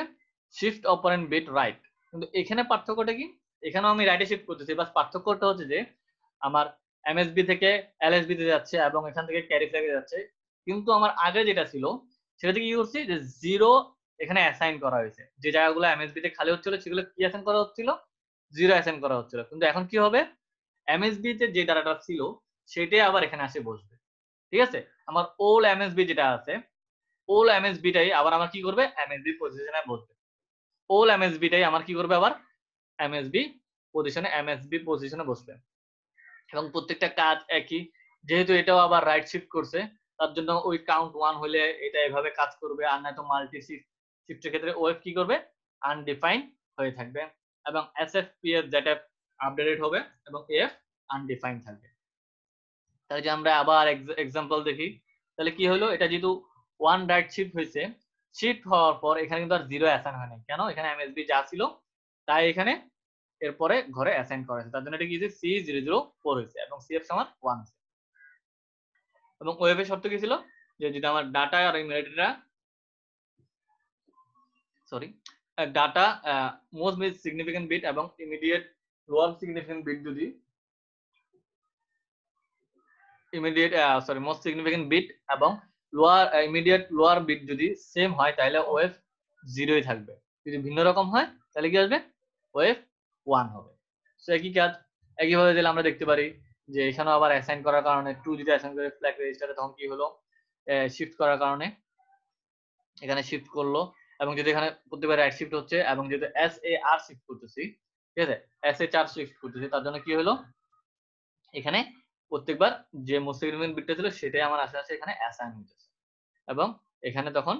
শিফট অপারেন্ট বিট রাইট। কিন্তু এখানে পার্থক্যটা কি? এখানেও আমি রাইটে শিফট করতেছি, বাস পার্থক্যটা হচ্ছে যে আমার এমএসবি থেকে এলএসবি তে যাচ্ছে এবং এখান থেকে ক্যারি ফ্ল্যাগে যাচ্ছে। কিন্তু আমার আগে যেটা ছিল সেটাতে কি করছি যে 0 এখানে অ্যাসাইন করা হয়েছে। যে জায়গাগুলো এমএসবি তে খালি হচ্ছিল সেগুলো কি অ্যাসাইন করা হচ্ছিল? 0 অ্যাসাইন করা হচ্ছিল। কিন্তু এখন কি হবে? এমএসবি তে যে ডাটাটা ছিল সেটাই আবার এখানে এসে বসবে। ঠিক আছে? আমার ওল্ড এমএসবি যেটা আছে ওল্ড এমএসবিটাই আবার আমার কি করবে? এমএসবি পজিশনে বসবে। ওল্ড এমএসবিটাই আমার কি করবে আবার? এমএসবি পজিশনে বসবে। এবং প্রত্যেকটা কাজ একই। যেহেতু এটাও আবার রাইট শিফট করছে তার জন্য ওই কাউন্ট 1 হলে এটা এভাবে কাজ করবে আর নয়তো মাল্টি শিফটের ক্ষেত্রে ওএফ কি করবে? আনডিফাইন্ড হয়ে থাকবে এবং এসএফপিএস যেটা আপডেটেড হবে এবং এফ আনডিফাইন্ড থাকবে। তাহলে যে আমরা আবার এক্সাম্পল দেখি তাহলে কি হলো এটা যেহেতু 1 রাইট শিফট হয়েছে শিফট হওয়ার পর এখানে কিন্তু আর 0 অ্যাসাইন হয় নাই। কেন? এখানে এমএসবি যা ছিল তাই এখানে এরপরে ঘরে অ্যাসাইন করা হয়েছে। তার জন্য এটা কি হয়েছে? C004 হয়েছে এবং CF সমান 1 এবং ওয়েভের শর্ত কি ছিল? যে যদি আমার ডাটা আর ইমিডিয়েটটা ডাটা মোস্ট সিগনিফিকেন্ট বিট এবং ইমিডিয়েট লোয়ার সিগনিফিকেন্ট বিট যদি মোস্ট সিগনিফিকেন্ট বিট এবং ইমিডিয়েট লোয়ার বিট যদি সেম হয় তাহলে ওয়েভ 0ই থাকবে। যদি ভিন্ন রকম হয় তাহলে কি আসবে? ওয়েভ 1 হবে। সো একই কাজ একইভাবে দিলে আমরা দেখতে পারি যে এখানেও আবার অ্যাসাইন করার কারণে 2 যদি অ্যাসাইন করে ফ্ল্যাগ রেজিস্টারে তখন কি হলো? শিফট করার কারণে এখানে শিফট করলো এবং যদি এখানে প্রত্যেকবার রাইট শিফট হচ্ছে এবং যেহেতু SAR শিফট করতেছি, ঠিক আছে? SH4 শিফট করতেছি তার জন্য কি হলো? এখানে প্রত্যেকবার যে মোস্ট সিগনিফিকেন্ট বিটটা ছিল সেটাই আমার আশেপাশে এখানে অ্যাসাইন হইতেছে এবং এখানে তখন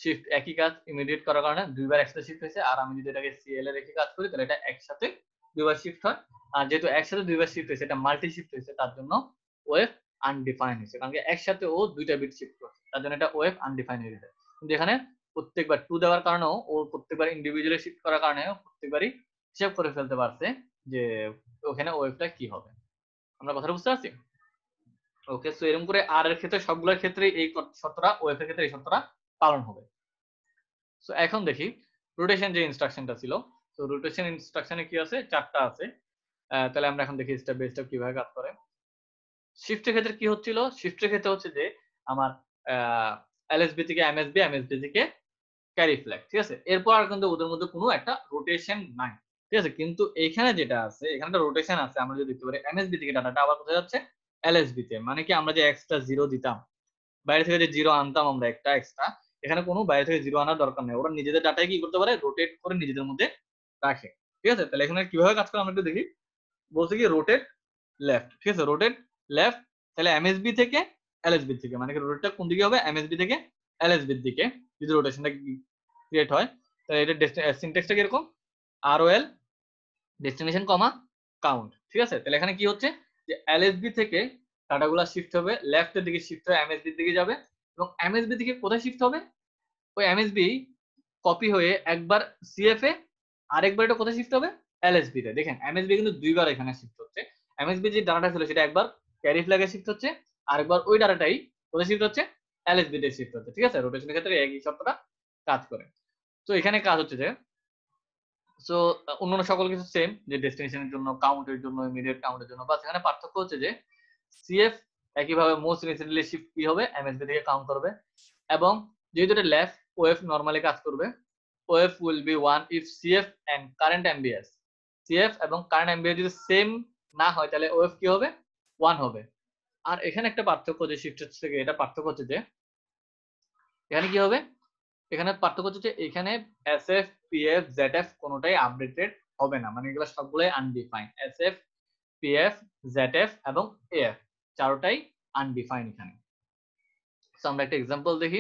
শিফট একই কাজ ইমিডিয়েট করার কারণে দুইবার একসাথে শিফট হয়েছে আর আমি যদি এটাকে সিএল এ রেখে কাজ করি তাহলে এটা একসাথে দুইবার শিফট হয় আর যেহেতু একসাথে দুইবার শিফট হয়েছে এটা মাল্টি শিফট হয়েছে তার জন্য ওয়েভ আনডিফাইন্ড হয়েছে কারণ একসাথে ও দুইটা বিট শিফট করছে তার জন্য এটা ওয়েভ আনডিফাইন্ড হয়ে গেছে। কিন্তু এখানে প্রত্যেকবার 2 দেওয়ার কারণেও ও প্রত্যেকবার ইন্ডিভিজুয়ালি শিফট করার কারণে প্রত্যেকবারই হিসাব করে ফেলতে পারছে যে ওখানে ওয়েভটা কি হবে। আমরা কথা বুঝতে পারছি? ওকে, সো এরকম করে আর এর ক্ষেত্রে সবগুলোর ক্ষেত্রে এই শর্তটা, ওএফ এর ক্ষেত্রে এই শর্তটা পালন হবে। সো এখন দেখি রোটেশন যে ইনস্ট্রাকশনটা ছিল, তো রোটেশন ইনস্ট্রাকশনে কি আছে, 4টা আছে। তাহলে আমরা এখন দেখি স্টেপ বাই স্টেপ কিভাবে কাজ করে। শিফটের ক্ষেত্রে কি হচ্ছিল, শিফটের ক্ষেত্রে হচ্ছে যে আমার এলএসবি থেকে এমএসবি, এমএসবি থেকে ক্যারি ফ্ল্যাগ, ঠিক আছে। এরপর আর কিন্তু ওদের মধ্যে কোনো একটা রোটেশন নাই, ঠিক আছে। কিন্তু এইখানে যেটা আছে, এখানে একটা রোটেশন আছে। আমরা যদি দেখতে পারি এমএসবি থেকে ডাটাটা আবার কোথায় যাচ্ছে, এলএসবি তে। মানে কি আমরা যে এক্সট্রা জিরো দিতাম, বাইরে থেকে যে জিরো আনতাম আমরা একটা এক্সট্রা, এখানে কোনো বাইরে থেকে জিরো আনার দরকার নেই। ওরা নিজেদের ডাটায় কি করতে পারে, রোটেট করে নিজেদের মধ্যে রাখে, ঠিক আছে। তাহলে এখানে কিভাবে কাজ করে আমরা একটু দেখি। বলছে কি রোটেট লেফট, ঠিক আছে, রোটেট লেফট। তাহলে এমএসবি থেকে এলএসবি থেকে, মানে কি রোটেটটা কোন দিকে হবে, এমএসবি থেকে এলএসবি এর দিকে যদি রোটেশনটা ক্রিয়েট হয়। তাহলে এটা সিনট্যাক্সটা কিরকম, আরওএল ডেস্টিনেশন কমা কাউন্ট, ঠিক আছে। তাহলে এখানে কি হচ্ছে যে এলএসবি থেকে ডাটাগুলো শিফট হবে লেফটের দিকে, শিফট হয়ে এমএসবি এর দিকে যাবে, এবং এমএসবি থেকে কোথায় শিফট হবে, ওই এমএসবি কপি হয়ে একবার সিএফ এ, আরেকবার এটা কোথায় শিফট হবে, এলএসবি তে। দেখেন এমএসবি কিন্তু দুইবার এখানে শিফট হচ্ছে। এমএসবি যে ডাটাটা ছিল সেটা একবার ক্যারি ফ্ল্যাগে শিফট হচ্ছে, আরেকবার ওই ডাটাটাই কোথায় শিফট হচ্ছে, এলএসবি তে শিফট হচ্ছে, ঠিক আছে। রোটেশনের ক্ষেত্রে একই শর্তটা কাজ করে। তো এখানে কাজ হচ্ছে যে, সো অন্যান্য সকল কিছু সেম, যে ডেস্টিনেশনের জন্য, কাউন্টের জন্য, ইমিডিয়েট কাউন্টের জন্য, বাস এখানে পার্থক্য হচ্ছে যে সিএফ একইভাবে মোস্ট রিসেন্টলি শিফট কি হবে, এমএসবি থেকে কাউন্ট করবে। এবং যেহেতু এটা লেফট, ওএফ নরমালি কাজ করবে, OF will be 1 if CF and current MBS, CF এবং কারেন্ট এমবিএস যদি সেম না হয় তাহলে ওএফ কি হবে, 1 হবে। আর এখানে একটা পার্থক্য যে শিফটের থেকে, এটা পার্থক্য হচ্ছে যে এখানে কি হবে, এখানে পার্থক্য হচ্ছে যে এখানে এসএফ, পিএফ, জেডএফ কোনোটাই আপডেটেড হবে না, মানে এগুলো সবগুলোই আনডিফাইন্ড। এসএফ, পিএফ, জেডএফ এবং এএফ চারটাই আনডিফাইন্ড এখানে। সো আমরা একটা एग्जांपल দেখি।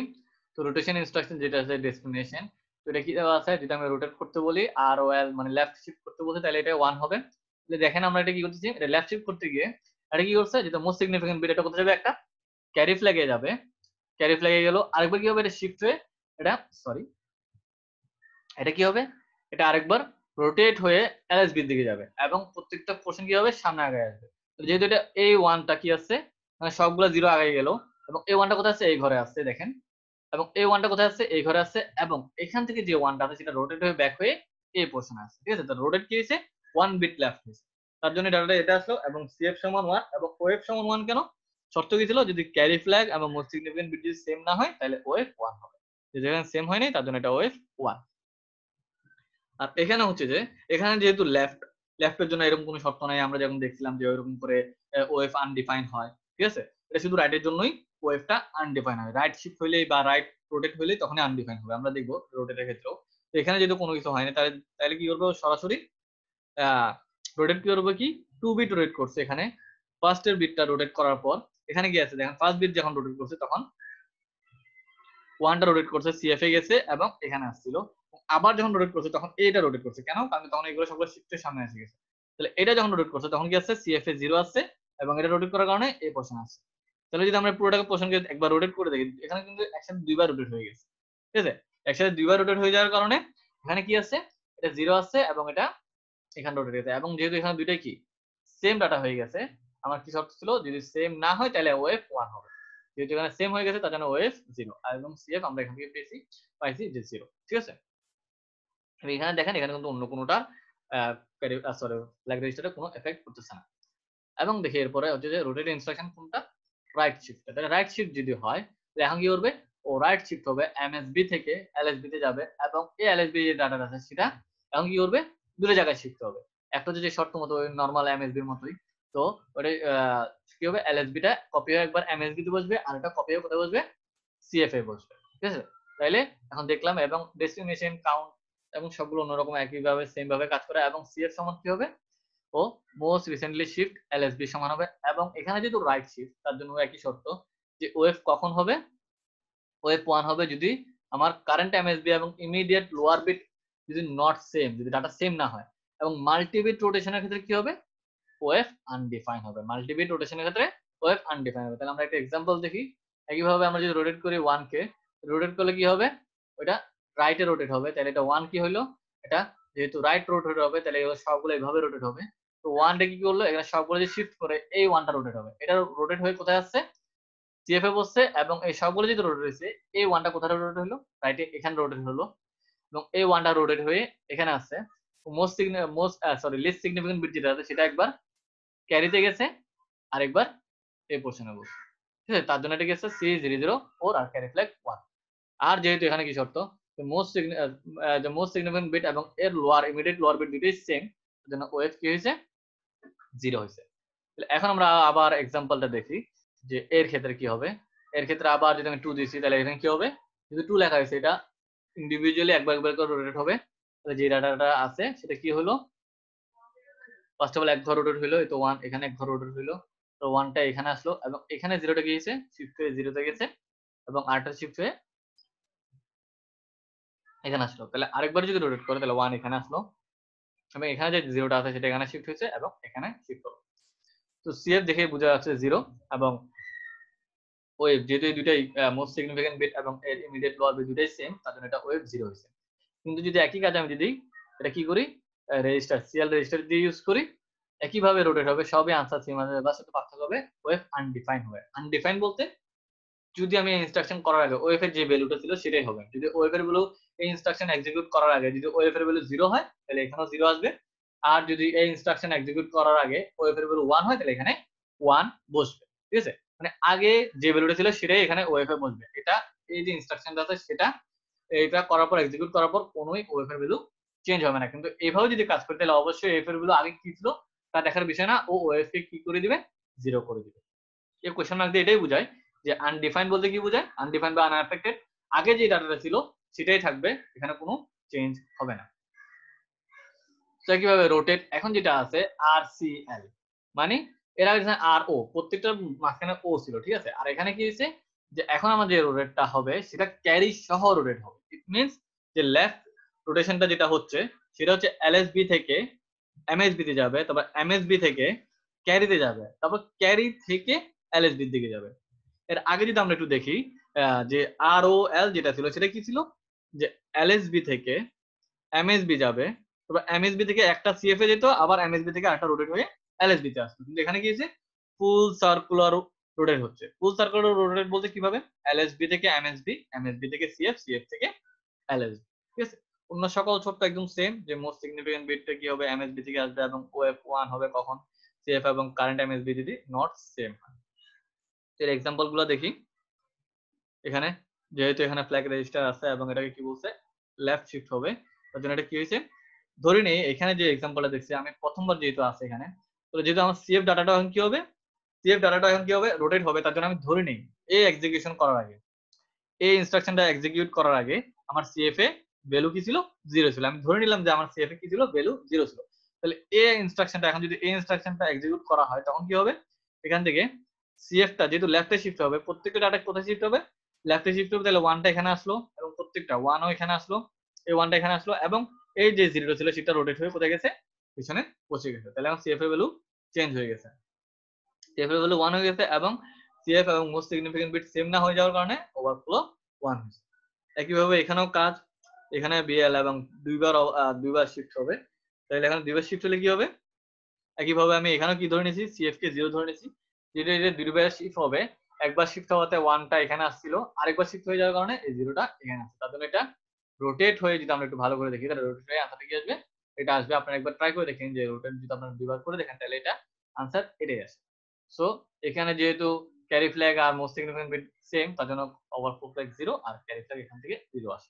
তো রোটেশন ইনস্ট্রাকশন যেটা আছে ডেস্টিনেশন, তো এটা কি দেওয়া আছে, যদি আমি রোটেট করতে বলি আর ওএল মানে লেফট শিফট করতে বলতে, তাহলে এটা 1 হবে। তাহলে দেখেন আমরা এটা কি করতেছি, এটা লেফট শিফট করতে গিয়ে এটা কি করছে, যেটা মোস্ট সিগনিফিকেন্ট বিট, এটা কোথায় যাবে, একটা ক্যারি ফ্ল্যাগে যাবে, ক্যারি ফ্ল্যাগে গেল। আরেকবার কি হবে, এটা শিফট হয়ে এটা সরি এটা কি হবে, এটা আরেকবার রোটেট হয়ে এলএসবি এর দিকে যাবে, এবং প্রত্যেকটা পোরশন কি হবে, সামনে আগে আসবে। তো যেহেতু এটা এই ওয়ানটা কি আছে, মানে সবগুলো জিরো আগে গেল, এবং এই ওয়ানটা কোথায় আছে, এই ঘরে আছে দেখেন, এবং এই ওয়ানটা কোথায় আছে, এই ঘরে আছে, এবং এখান থেকে যে ওয়ানটা আছে সেটা রোটেট হয়ে ব্যাক হয়ে এই পোরশনে আছে, ঠিক আছে। তো রোটেট কি হয়েছে, 1 বিট লেফট হয়েছে, তার জন্য ডাটাটা এটা আসলো। এবং সিএফ সমান 1 এবং ওএফ সমান 1 কেন, শর্ত কি ছিল, যদি ক্যারি ফ্ল্যাগ এবং মোস্ট সিগনিফিকেন্ট বিট যদি সেম না হয় তাহলে ওএফ 1 হবে, যেখানে সেম হয়নি তার জন্য এটা ওএফ 1। আর এখানে হচ্ছে যে, এখানে যেহেতু লেফটের জন্য এরকম কোনো শর্ত নাই, আমরা যেমন দেখছিলাম যে ওইরকম করে ওএফ আনডিফাইন হয়, ঠিক আছে। এটা শুধু রাইটের জন্যই ওএফটা আনডিফাইন হয়, রাইট শিফট হইলেই বা রাইট রোটেট হইলেই তখনই আনডিফাইন হবে, আমরা দেখবো রোটেটের ক্ষেত্রেও। তো এখানে যেহেতু কোনো কিছু হয়নি, তাহলে তাহলে কি করবো, সরাসরি রোটেট কি করবো, কি 2 বিট রোটেট করছে এখানে, ফার্স্ট এর বিটটা রোটেট করার পর এখানে কি আছে দেখেন, ফার্স্ট বিট যখন রোটেট করছে তখন ওয়ানটা রোটেট করছে, সিএফ এ গেছে এবং এখানে আসছিল। আবার যখন রোটেট করছে তখন এটা রোটেট করছে, কেন, কারণ তখন এগুলো সবগুলো শিফটের সামনে এসে গেছে। তাহলে এটা যখন রোটেট করছে তখন কি আছে, সিএফ এ 0 আসছে, এবং এটা রোটেট করার কারণে এই পোরশন আসছে। তাহলে যদি আমরা পুরোটাকে পোরশনকে একবার রোটেট করে দেখি, এখানে কিন্তু একসাথে দুইবার রোটেট হয়ে গেছে, ঠিক আছে। একসাথে দুইবার রোটেট হয়ে যাওয়ার কারণে এখানে কি আছে, এটা 0 আসছে এবং এটা এখানে রোটেট গেছে। এবং যেহেতু এখানে দুইটাই কি সেম ডাটা হয়ে গেছে, আমার কি শর্ত ছিল, যদি সেম না হয় তাহলে ওএফ 1 হবে। যেহেতু এখানে সেম হয়ে গেছে তার জন্য ওএফ 0, আর এবং সিএফ আমরা এখান থেকে পাইছি যে 0, ঠিক আছে। এখানে দেখেন, এখানে কিন্তু অন্য কোনোটা সরি ফ্ল্যাগ রেজিস্টারে কোনো এফেক্ট করতেছে না। এবং দেখি এরপরে হচ্ছে যে রোটেট ইনস্ট্রাকশন কোনটা, রাইট শিফট। তাহলে রাইট শিফট যদি হয় তাহলে এখন কি করবে, ও রাইট শিফট হবে এমএসবি থেকে এলএসবি তে যাবে, এবং এই এলএসবি যে ডাটাটা আছে সেটা এখন কি করবে, দুটো জায়গায় শিফট হবে। একটা হচ্ছে যে শর্ত মতো নরমাল এমএসবির মতোই, তো ওটা কি হবে, এলএসবি টা কপি হয়ে একবার এমএসবি তে বসবে, আর এটা কপি হয়ে কোথায় বসবে, সিএফ এ বসবে, ঠিক আছে। তাইলে এখন দেখলাম, এবং ডেস্টিনেশন কাউন্ট এবং সবগুলো অন্যরকম একইভাবে সেম ভাবে কাজ করে, এবং সিএফ সমান কি হবে, ও মোস্ট রিসেন্টলি শিফট এলএসবি সমান হবে। এবং এখানে যেহেতু রাইট শিফট তার জন্য একই শর্ত, যে ওএফ কখন হবে, ওএফ 1 হবে যদি আমার কারেন্ট এমএসবি এবং ইমিডিয়েট লোয়ার বিট যদি নট সেম, যদি ডাটা সেম না হয়। এবং মাল্টিবিট রোটেশনের ক্ষেত্রে কি হবে, ওএফ আনডিফাইন হবে, মাল্টিবিট রোটেশনের ক্ষেত্রে ওএফ আনডিফাইন হবে। তাহলে আমরা একটা एग्जांपल দেখি। একইভাবে আমরা যদি রোটেট করি 1 কে, রোটেট করলে কি হবে, ওটা রাইটে রোটেট হবে, তাহলে এটা 1 কি হলো, এটা যেহেতু রাইট রোটেট হবে তাহলে এগুলো সবগুলো এইভাবে রোটেট হবে। তো ওয়ানটা কি করলো, এখানে সবগুলো যে শিফট করে এই ওয়ানটা রোটেট হবে, এটা রোটেট হয়ে কোথায় আসছে, সিএফ এ বসছে, এবং এই সবগুলো যেহেতু রোটেট হয়েছে, এই ওয়ানটা কোথায় রোটেট হলো, রাইটে এখানে রোটেট হলো, এবং এই ওয়ানটা রোটেট হয়ে এখানে আসছে। লিস্ট সিগনিফিকেন্ট বিট যেটা আছে সেটা একবার ক্যারিতে গেছে, আরেকবার এই পোর্শনে বসছে, ঠিক আছে। তার জন্য এটা গেছে C004 আর ক্যারি ফ্ল্যাগ 1। আর যেহেতু এখানে কি শর্ত, মোস্ট সিগনিফিকেন্ট বিট এবং এর লোয়ার ইমিডিয়েট লোয়ার বিট দুটোই সেম, জন্য ওএফ কি হয়েছে, 0 হয়েছে। এখন আমরা আবার এক্সাম্পলটা দেখি যে এর ক্ষেত্রে কি হবে। এর ক্ষেত্রে আবার যদি আমি 2 দিছি তাহলে এখানে কি হবে, যদি 2 লেখা হয়েছে এটা ইন্ডিভিজুয়ালি একবার একবার করে রোটেট হবে। তাহলে যে ডাটাটা আছে সেটা কি হলো, ফার্স্ট অফ অল এক ঘর রোটেট হইলো, এই তো 1 এখানে এক ঘর রোটেট হইলো, তো 1টা এখানে আসলো, এবং এখানে 0টা গিয়েছে শিফট হয়ে 0 তে গেছে, এবং আরটা শিফট হয়ে এখানে আসলো। তাহলে আরেকবার যদি রোটেট করে তাহলে 1 এখানে আসলো, এবং এখানে যে 0টা আছে সেটা এখানে শিফট হয়েছে এবং এখানে শিফট হলো। তো সিএফ দেখে বোঝা যাচ্ছে 0, এবং ওয়েভ যেহেতু এই দুটাই মোস্ট সিগনিফিকেন্ট বিট এবং এর ইমিডিয়েট লোয়ার বিট দুটাই সেম, তার জন্য এটা ওয়েভ 0 হয়েছে। কিন্তু যদি একই কাজ আমি যদি এটা কি করি, রেজিস্টার সিএল রেজিস্টার দিয়ে ইউজ করি, একইভাবে রোটেট হবে, সবই আনসার সেম হবে, বাস একটু পার্থক্য হবে, ওয়েভ আনডিফাইন হবে। আনডিফাইন বলতে যদি আমি ইনস্ট্রাকশন করার আগে ওয়েভ এর যে ভ্যালুটা ছিল সেটাই হবে। যদি ওয়েভ এর ভ্যালু এই ইনস্ট্রাকশন এক্সিকিউট করার আগে যদি ওয়েভ এর ভ্যালু 0 হয় তাহলে এখানেও 0 আসবে, আর যদি এই ইনস্ট্রাকশন এক্সিকিউট করার আগে ওয়েভ এর ভ্যালু 1 হয় তাহলে এখানে 1 বসবে, ঠিক আছে। মানে আগে যে ভ্যালুটা ছিল সেটাই এখানে ওয়েভ এ বসবে। এটা এই যে ইনস্ট্রাকশনটা আছে সেটা এটা করার পর এক্সিকিউট করার পর কোনোই ওয়েভ এর ভ্যালু চেঞ্জ হবে না। কিন্তু এইভাবে যদি কাজ করতে তাহলে অবশ্যই ওয়েভ এর ভ্যালু আগে কি ছিল তা দেখার বিষয় না, ও ওয়েভ কে কি করে দিবে, 0 করে দিবে। এই কোশ্চেন মার্ক দিয়ে এটাই বোঝায় যে আনডিফাইন্ড বলতে কি বোঝায়, আনডিফাইন্ড বা আনএফেক্টেড, আগে যে ডাটাটা ছিল সেটাই থাকবে, এখানে কোনো চেঞ্জ হবে না। তো কিভাবে রোটেট, এখন যেটা আছে আরসিএল, মানে এর আগে আর ও প্রত্যেকটার মাঝখানে ও ছিল, ঠিক আছে। আর এখানে কি হয়েছে যে এখন আমাদের যে রোটেটটা হবে সেটা ক্যারি সহ রোটেট হবে। ইট মিনস যে লেফট রোটেশনটা যেটা হচ্ছে সেটা হচ্ছে এলএসবি থেকে এমএসবি তে যাবে, তারপর এমএসবি থেকে ক্যারিতে যাবে, তারপর ক্যারি থেকে এলএসবি এর দিকে যাবে। এর আগে যদি আমরা একটু দেখি যে আর ও এল যেটা ছিল সেটা কি ছিল, যে এলএসবি থেকে এমএসবি যাবে, তারপর এমএসবি থেকে একটা সিএফ এ যেত, আবার এমএসবি থেকে একটা রোটেট হয়ে এলএসবি তে আসতো। কিন্তু এখানে কি হয়েছে, ফুল সার্কুলার রোটেট হচ্ছে। ফুল সার্কুলার রোটেট বলতে কিভাবে, এলএসবি থেকে এমএসবি, এমএসবি থেকে সিএফ, সিএফ থেকে এলএসবি, ঠিক আছে। অন্য সকল ছোট্ট একদম সেম, যে মোস্ট সিগনিফিকেন্ট বিটটা কি হবে, এমএসবি থেকে আসবে, এবং ওএফ 1 হবে কখন, সিএফ এবং কারেন্ট এমএসবি যদি নট সেম হয়। এর এক্সাম্পল গুলো দেখি। এখানে যেহেতু এখানে ফ্ল্যাগ রেজিস্টার আছে এবং এটাকে কি বলছে, লেফট শিফট হবে, তার জন্য এটা কি হয়েছে, ধরে নেই এখানে যে এক্সাম্পলটা দেখছি আমি প্রথমবার যেহেতু আছে এখানে, তো যেহেতু আমার সিএফ ডাটাটা এখন কি হবে, সিএফ ডাটাটা এখন কি হবে, রোটেট হবে। তার জন্য আমি ধরে নেই এই এক্সিকিউশন করার আগে, এই ইনস্ট্রাকশনটা এক্সিকিউট করার আগে আমার সিএফ এ ভ্যালু কি ছিল, 0 ছিল। আমি ধরে নিলাম যে আমার সিএফ এ কি ছিল, ভ্যালু 0 ছিল। তাহলে এই ইনস্ট্রাকশনটা এখন যদি এই ইনস্ট্রাকশনটা এক্সিকিউট করা হয় তখন কি হবে, এখান থেকে সিএফটা যেহেতু লেফটে শিফট হবে, প্রত্যেকটা ডাটা কোথায় শিফট হবে, লেফটে শিফট হবে। তাহলে 1টা এখানে আসলো, এবং প্রত্যেকটা 1ও এখানে আসলো, এই 1টা এখানে আসলো, এবং এই যে 0টা ছিল সেটা রোটেট হয়ে কোথায় গেছে, পিছনে পৌঁছে গেছে। তাহলে এখন সিএফ এর ভ্যালু চেঞ্জ হয়ে গেছে, সিএফ এর ভ্যালু 1 হয়ে গেছে, এবং সিএফ এবং মোস্ট সিগনিফিকেন্ট বিট সেম না হয়ে যাওয়ার কারণে ওভারফ্লো 1 হয়েছে। একইভাবে এখানেও কাজ, এখানে বিএল এবং দুইবার শিফট হবে। তাহলে এখানে দুইবার শিফট হলে কি হবে, একইভাবে আমি এখানেও কি ধরে নিয়েছি, সিএফ কে 0 ধরে নিয়েছি, যেটা এটা দুইবার শিফট হবে। একবার শিফট হওয়াতে 1টা এখানে আসছিল, আরেকবার শিফট হয়ে যাওয়ার কারণে এই 0টা এখানে আসছে। তার জন্য এটা রোটেট হয়ে, যদি আমরা একটু ভালো করে দেখি তাহলে রোটেট হয়ে আনসারটা কি আসবে, এটা আসবে। আপনারা একবার ট্রাই করে দেখেন যে রোটেট যদি আপনারা দুইবার করে দেখেন তাহলে এটা আনসার এটাই আসে। সো এখানে যেহেতু ক্যারি ফ্ল্যাগ আর মোস্ট সিগনিফিকেন্ট বিট সেম, তার জন্য ওভারফ্লো ফ্ল্যাগ 0 আর ক্যারি ফ্ল্যাগ এখান থেকে 0 আসে।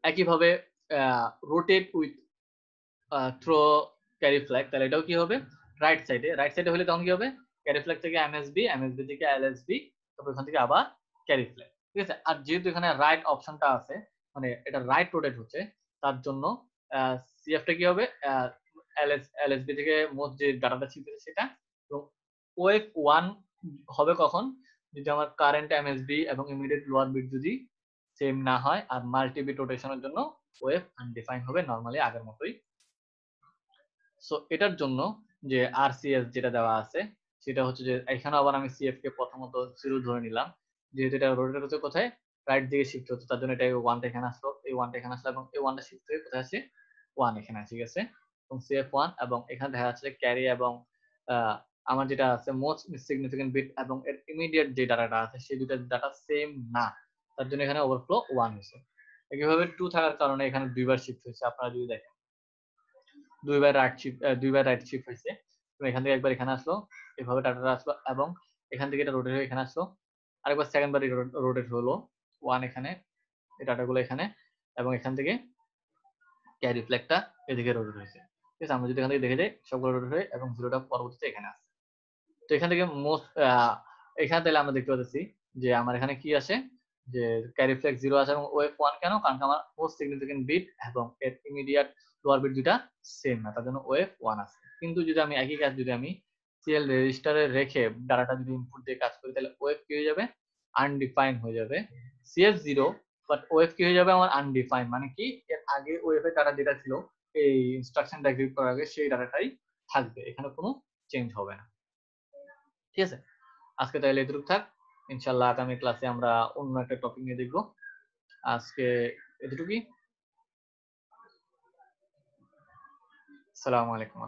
একইভাবে rotate with through carry flag, তাহলে এটাও কি হবে, রাইট সাইডে, রাইট সাইডে হলে তখন কি হবে, ক্যারি ফ্ল্যাগ থেকে এমএসবি, এমএসবি থেকে এলএসবি, তারপর এখান থেকে আবার ক্যারি ফ্ল্যাগ, ঠিক আছে। আর যেহেতু এখানে রাইট অপশনটা আছে, মানে এটা রাইট রোটেট হচ্ছে, তার জন্য সিএফটা কি হবে, এলএসবি থেকে মোস্ট যে ডাটাটা ছিপেছে সেটা, এবং ওএফ 1 হবে কখন, যদি আমার কারেন্ট এমএসবি এবং ইমিডিয়েট লোয়ার বিট যদি সেম না হয়, আর মাল্টি বিট রোটেশনের জন্য ওএফ আনডিফাইন হবে নরমালি আগের মতোই। সো এটার জন্য যে আরসিএস যেটা দেওয়া আছে সেটা হচ্ছে যে এখানে আবার আমি সিএফ কে প্রথমত 0 ধরে নিলাম, যেহেতু এটা রোটেট হচ্ছে কোথায়, রাইট দিকে শিফট হচ্ছে, তার জন্য এটা 1টা এখানে আসলো, এই 1টা এখানে আসলো, এবং এই 1টা শিফট হয়ে কোথায় আসে, 1 এখানে আসে গেছে। এবং CF1 এবং এখানে দেখা যাচ্ছে ক্যারি এবং আমার যেটা আছে মোস্ট সিগনিফিকেন্ট বিট এবং এর ইমিডিয়েট যে ডাটাটা আছে সেই দুটো ডাটা সেম না, তার জন্য এখানে ওভারফ্লো 1 হয়েছে। একইভাবে 2 থাকার কারণে এখানে দুইবার শিফট হয়েছে। আপনারা যদি দেখেন দুইবার রাইট শিফট হয়েছে। এখান থেকে একবার এখানে আসলো, এভাবে ডাটাটা আসলো এবং এখান থেকে এটা রোটেট হয়ে এখানে আসলো, আরেকবার সেকেন্ড বার রোটেট হলো 1 এখানে, এই ডাটাগুলো এখানে, এবং এখান থেকে ক্যারি ফ্ল্যাগটা এদিকে রোটেট হয়েছে। ঠিক আছে, আমরা যদি এখান থেকে দেখে যাই সবগুলো রোটেট হয়ে এবং জিরোটা পরবর্তীতে এখানে আসছে। তো এখান থেকে এখানে তাহলে আমরা দেখতে পাচ্ছি যে আমার এখানে কি আসে, যে ক্যারি ফ্ল্যাগ 0 আছে এবং ওয়েভ 1 কেন, কারণ আমার মোস্ট সিগনিফিকেন্ট বিট এবং এর ইমিডিয়েট লোয়ার বিট দুটা সেম না, তার জন্য ওয়েভ 1 আছে। কিন্তু যদি আমি একই কাজ যদি আমি সিএল রেজিস্টারে রেখে ডাটাটা যদি ইনপুট দিয়ে কাজ করি, তাহলে ওয়েভ কি হয়ে যাবে, আনডিফাইন হয়ে যাবে। সিএস 0 বাট ওয়েভ কি হয়ে যাবে আমার আনডিফাইন, মানে কি এর আগে ওয়েভের ডাটা যেটা ছিল এই ইনস্ট্রাকশনটা এক্সিকিউট করার আগে সেই ডাটাটাই থাকবে, এখানে কোনো চেঞ্জ হবে না। ঠিক আছে, আজকে তাহলে এটুকু থাক। ইনশাল্লাহ আগামী ক্লাসে আমরা অন্য একটা টপিক নিয়ে দেখব। আজকে এতটুকুই। আসসালামু আলাইকুম।